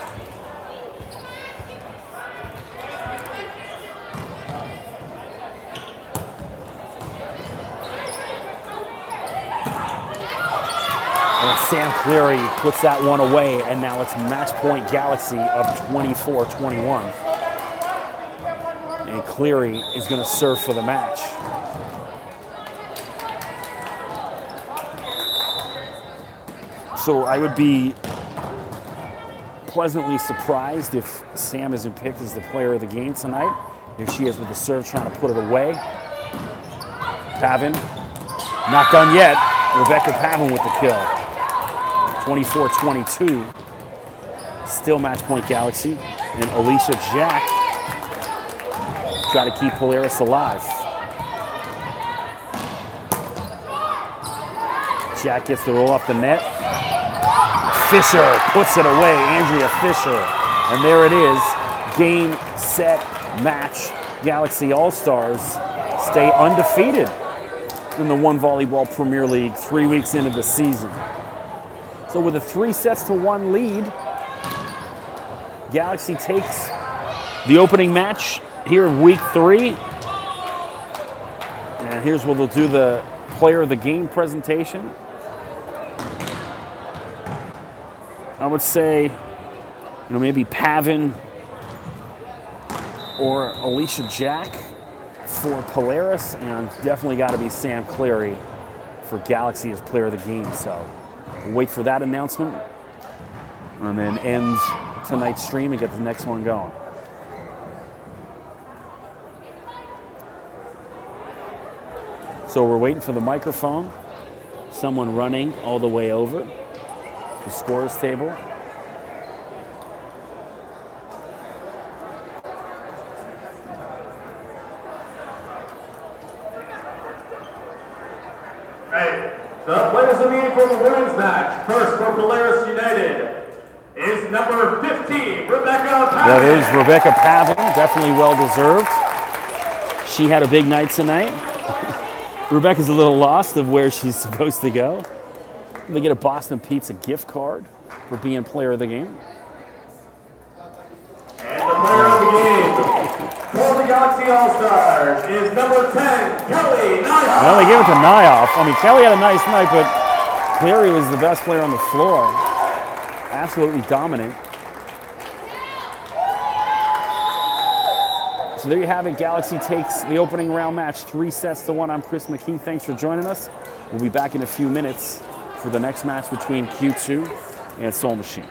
And Sam Cleary puts that one away, and now it's match point Galaxy of 24-21. And Cleary is going to serve for the match. So I would be pleasantly surprised if Sam isn't picked as the player of the game tonight. Here she is with the serve trying to put it away. Pavin, not done yet. Rebecca Pavin with the kill. 24-22. Still match point Galaxy. And Alicia Jack try to keep Polaris alive. Jack gets the roll off the net. Fisher puts it away, Andrea Fisher. And there it is, game, set, match. Galaxy All-Stars stay undefeated in the One Volleyball Premier League 3 weeks into the season. So with a 3-1 lead, Galaxy takes the opening match here in week 3. And here's where they'll do the player of the game presentation. I would say, maybe Pavin or Alicia Jack for Polaris, and definitely got to be Sam Cleary for Galaxy as player of the game. So we'll wait for that announcement and then end tonight's stream and get the next one going. So we're waiting for the microphone. Someone running all the way over the scorers table. match. First for Polaris United is number 15, Rebecca Pavin. That is Rebecca Pavin, definitely well deserved. She had a big night tonight. Rebecca's a little lost of where she's supposed to go. They get a Boston Pizza gift card for being player of the game. And the player of the game for the Galaxy All-Stars is number 10, Kelly Nyhoff. Well, they gave it to Nyhoff. I mean, Kelly had a nice night, but Clary was the best player on the floor. Absolutely dominant. So there you have it. Galaxy takes the opening round match 3-1. I'm Chris McKee. Thanks for joining us. We'll be back in a few minutes for the next match between Q2 and Soul Machine.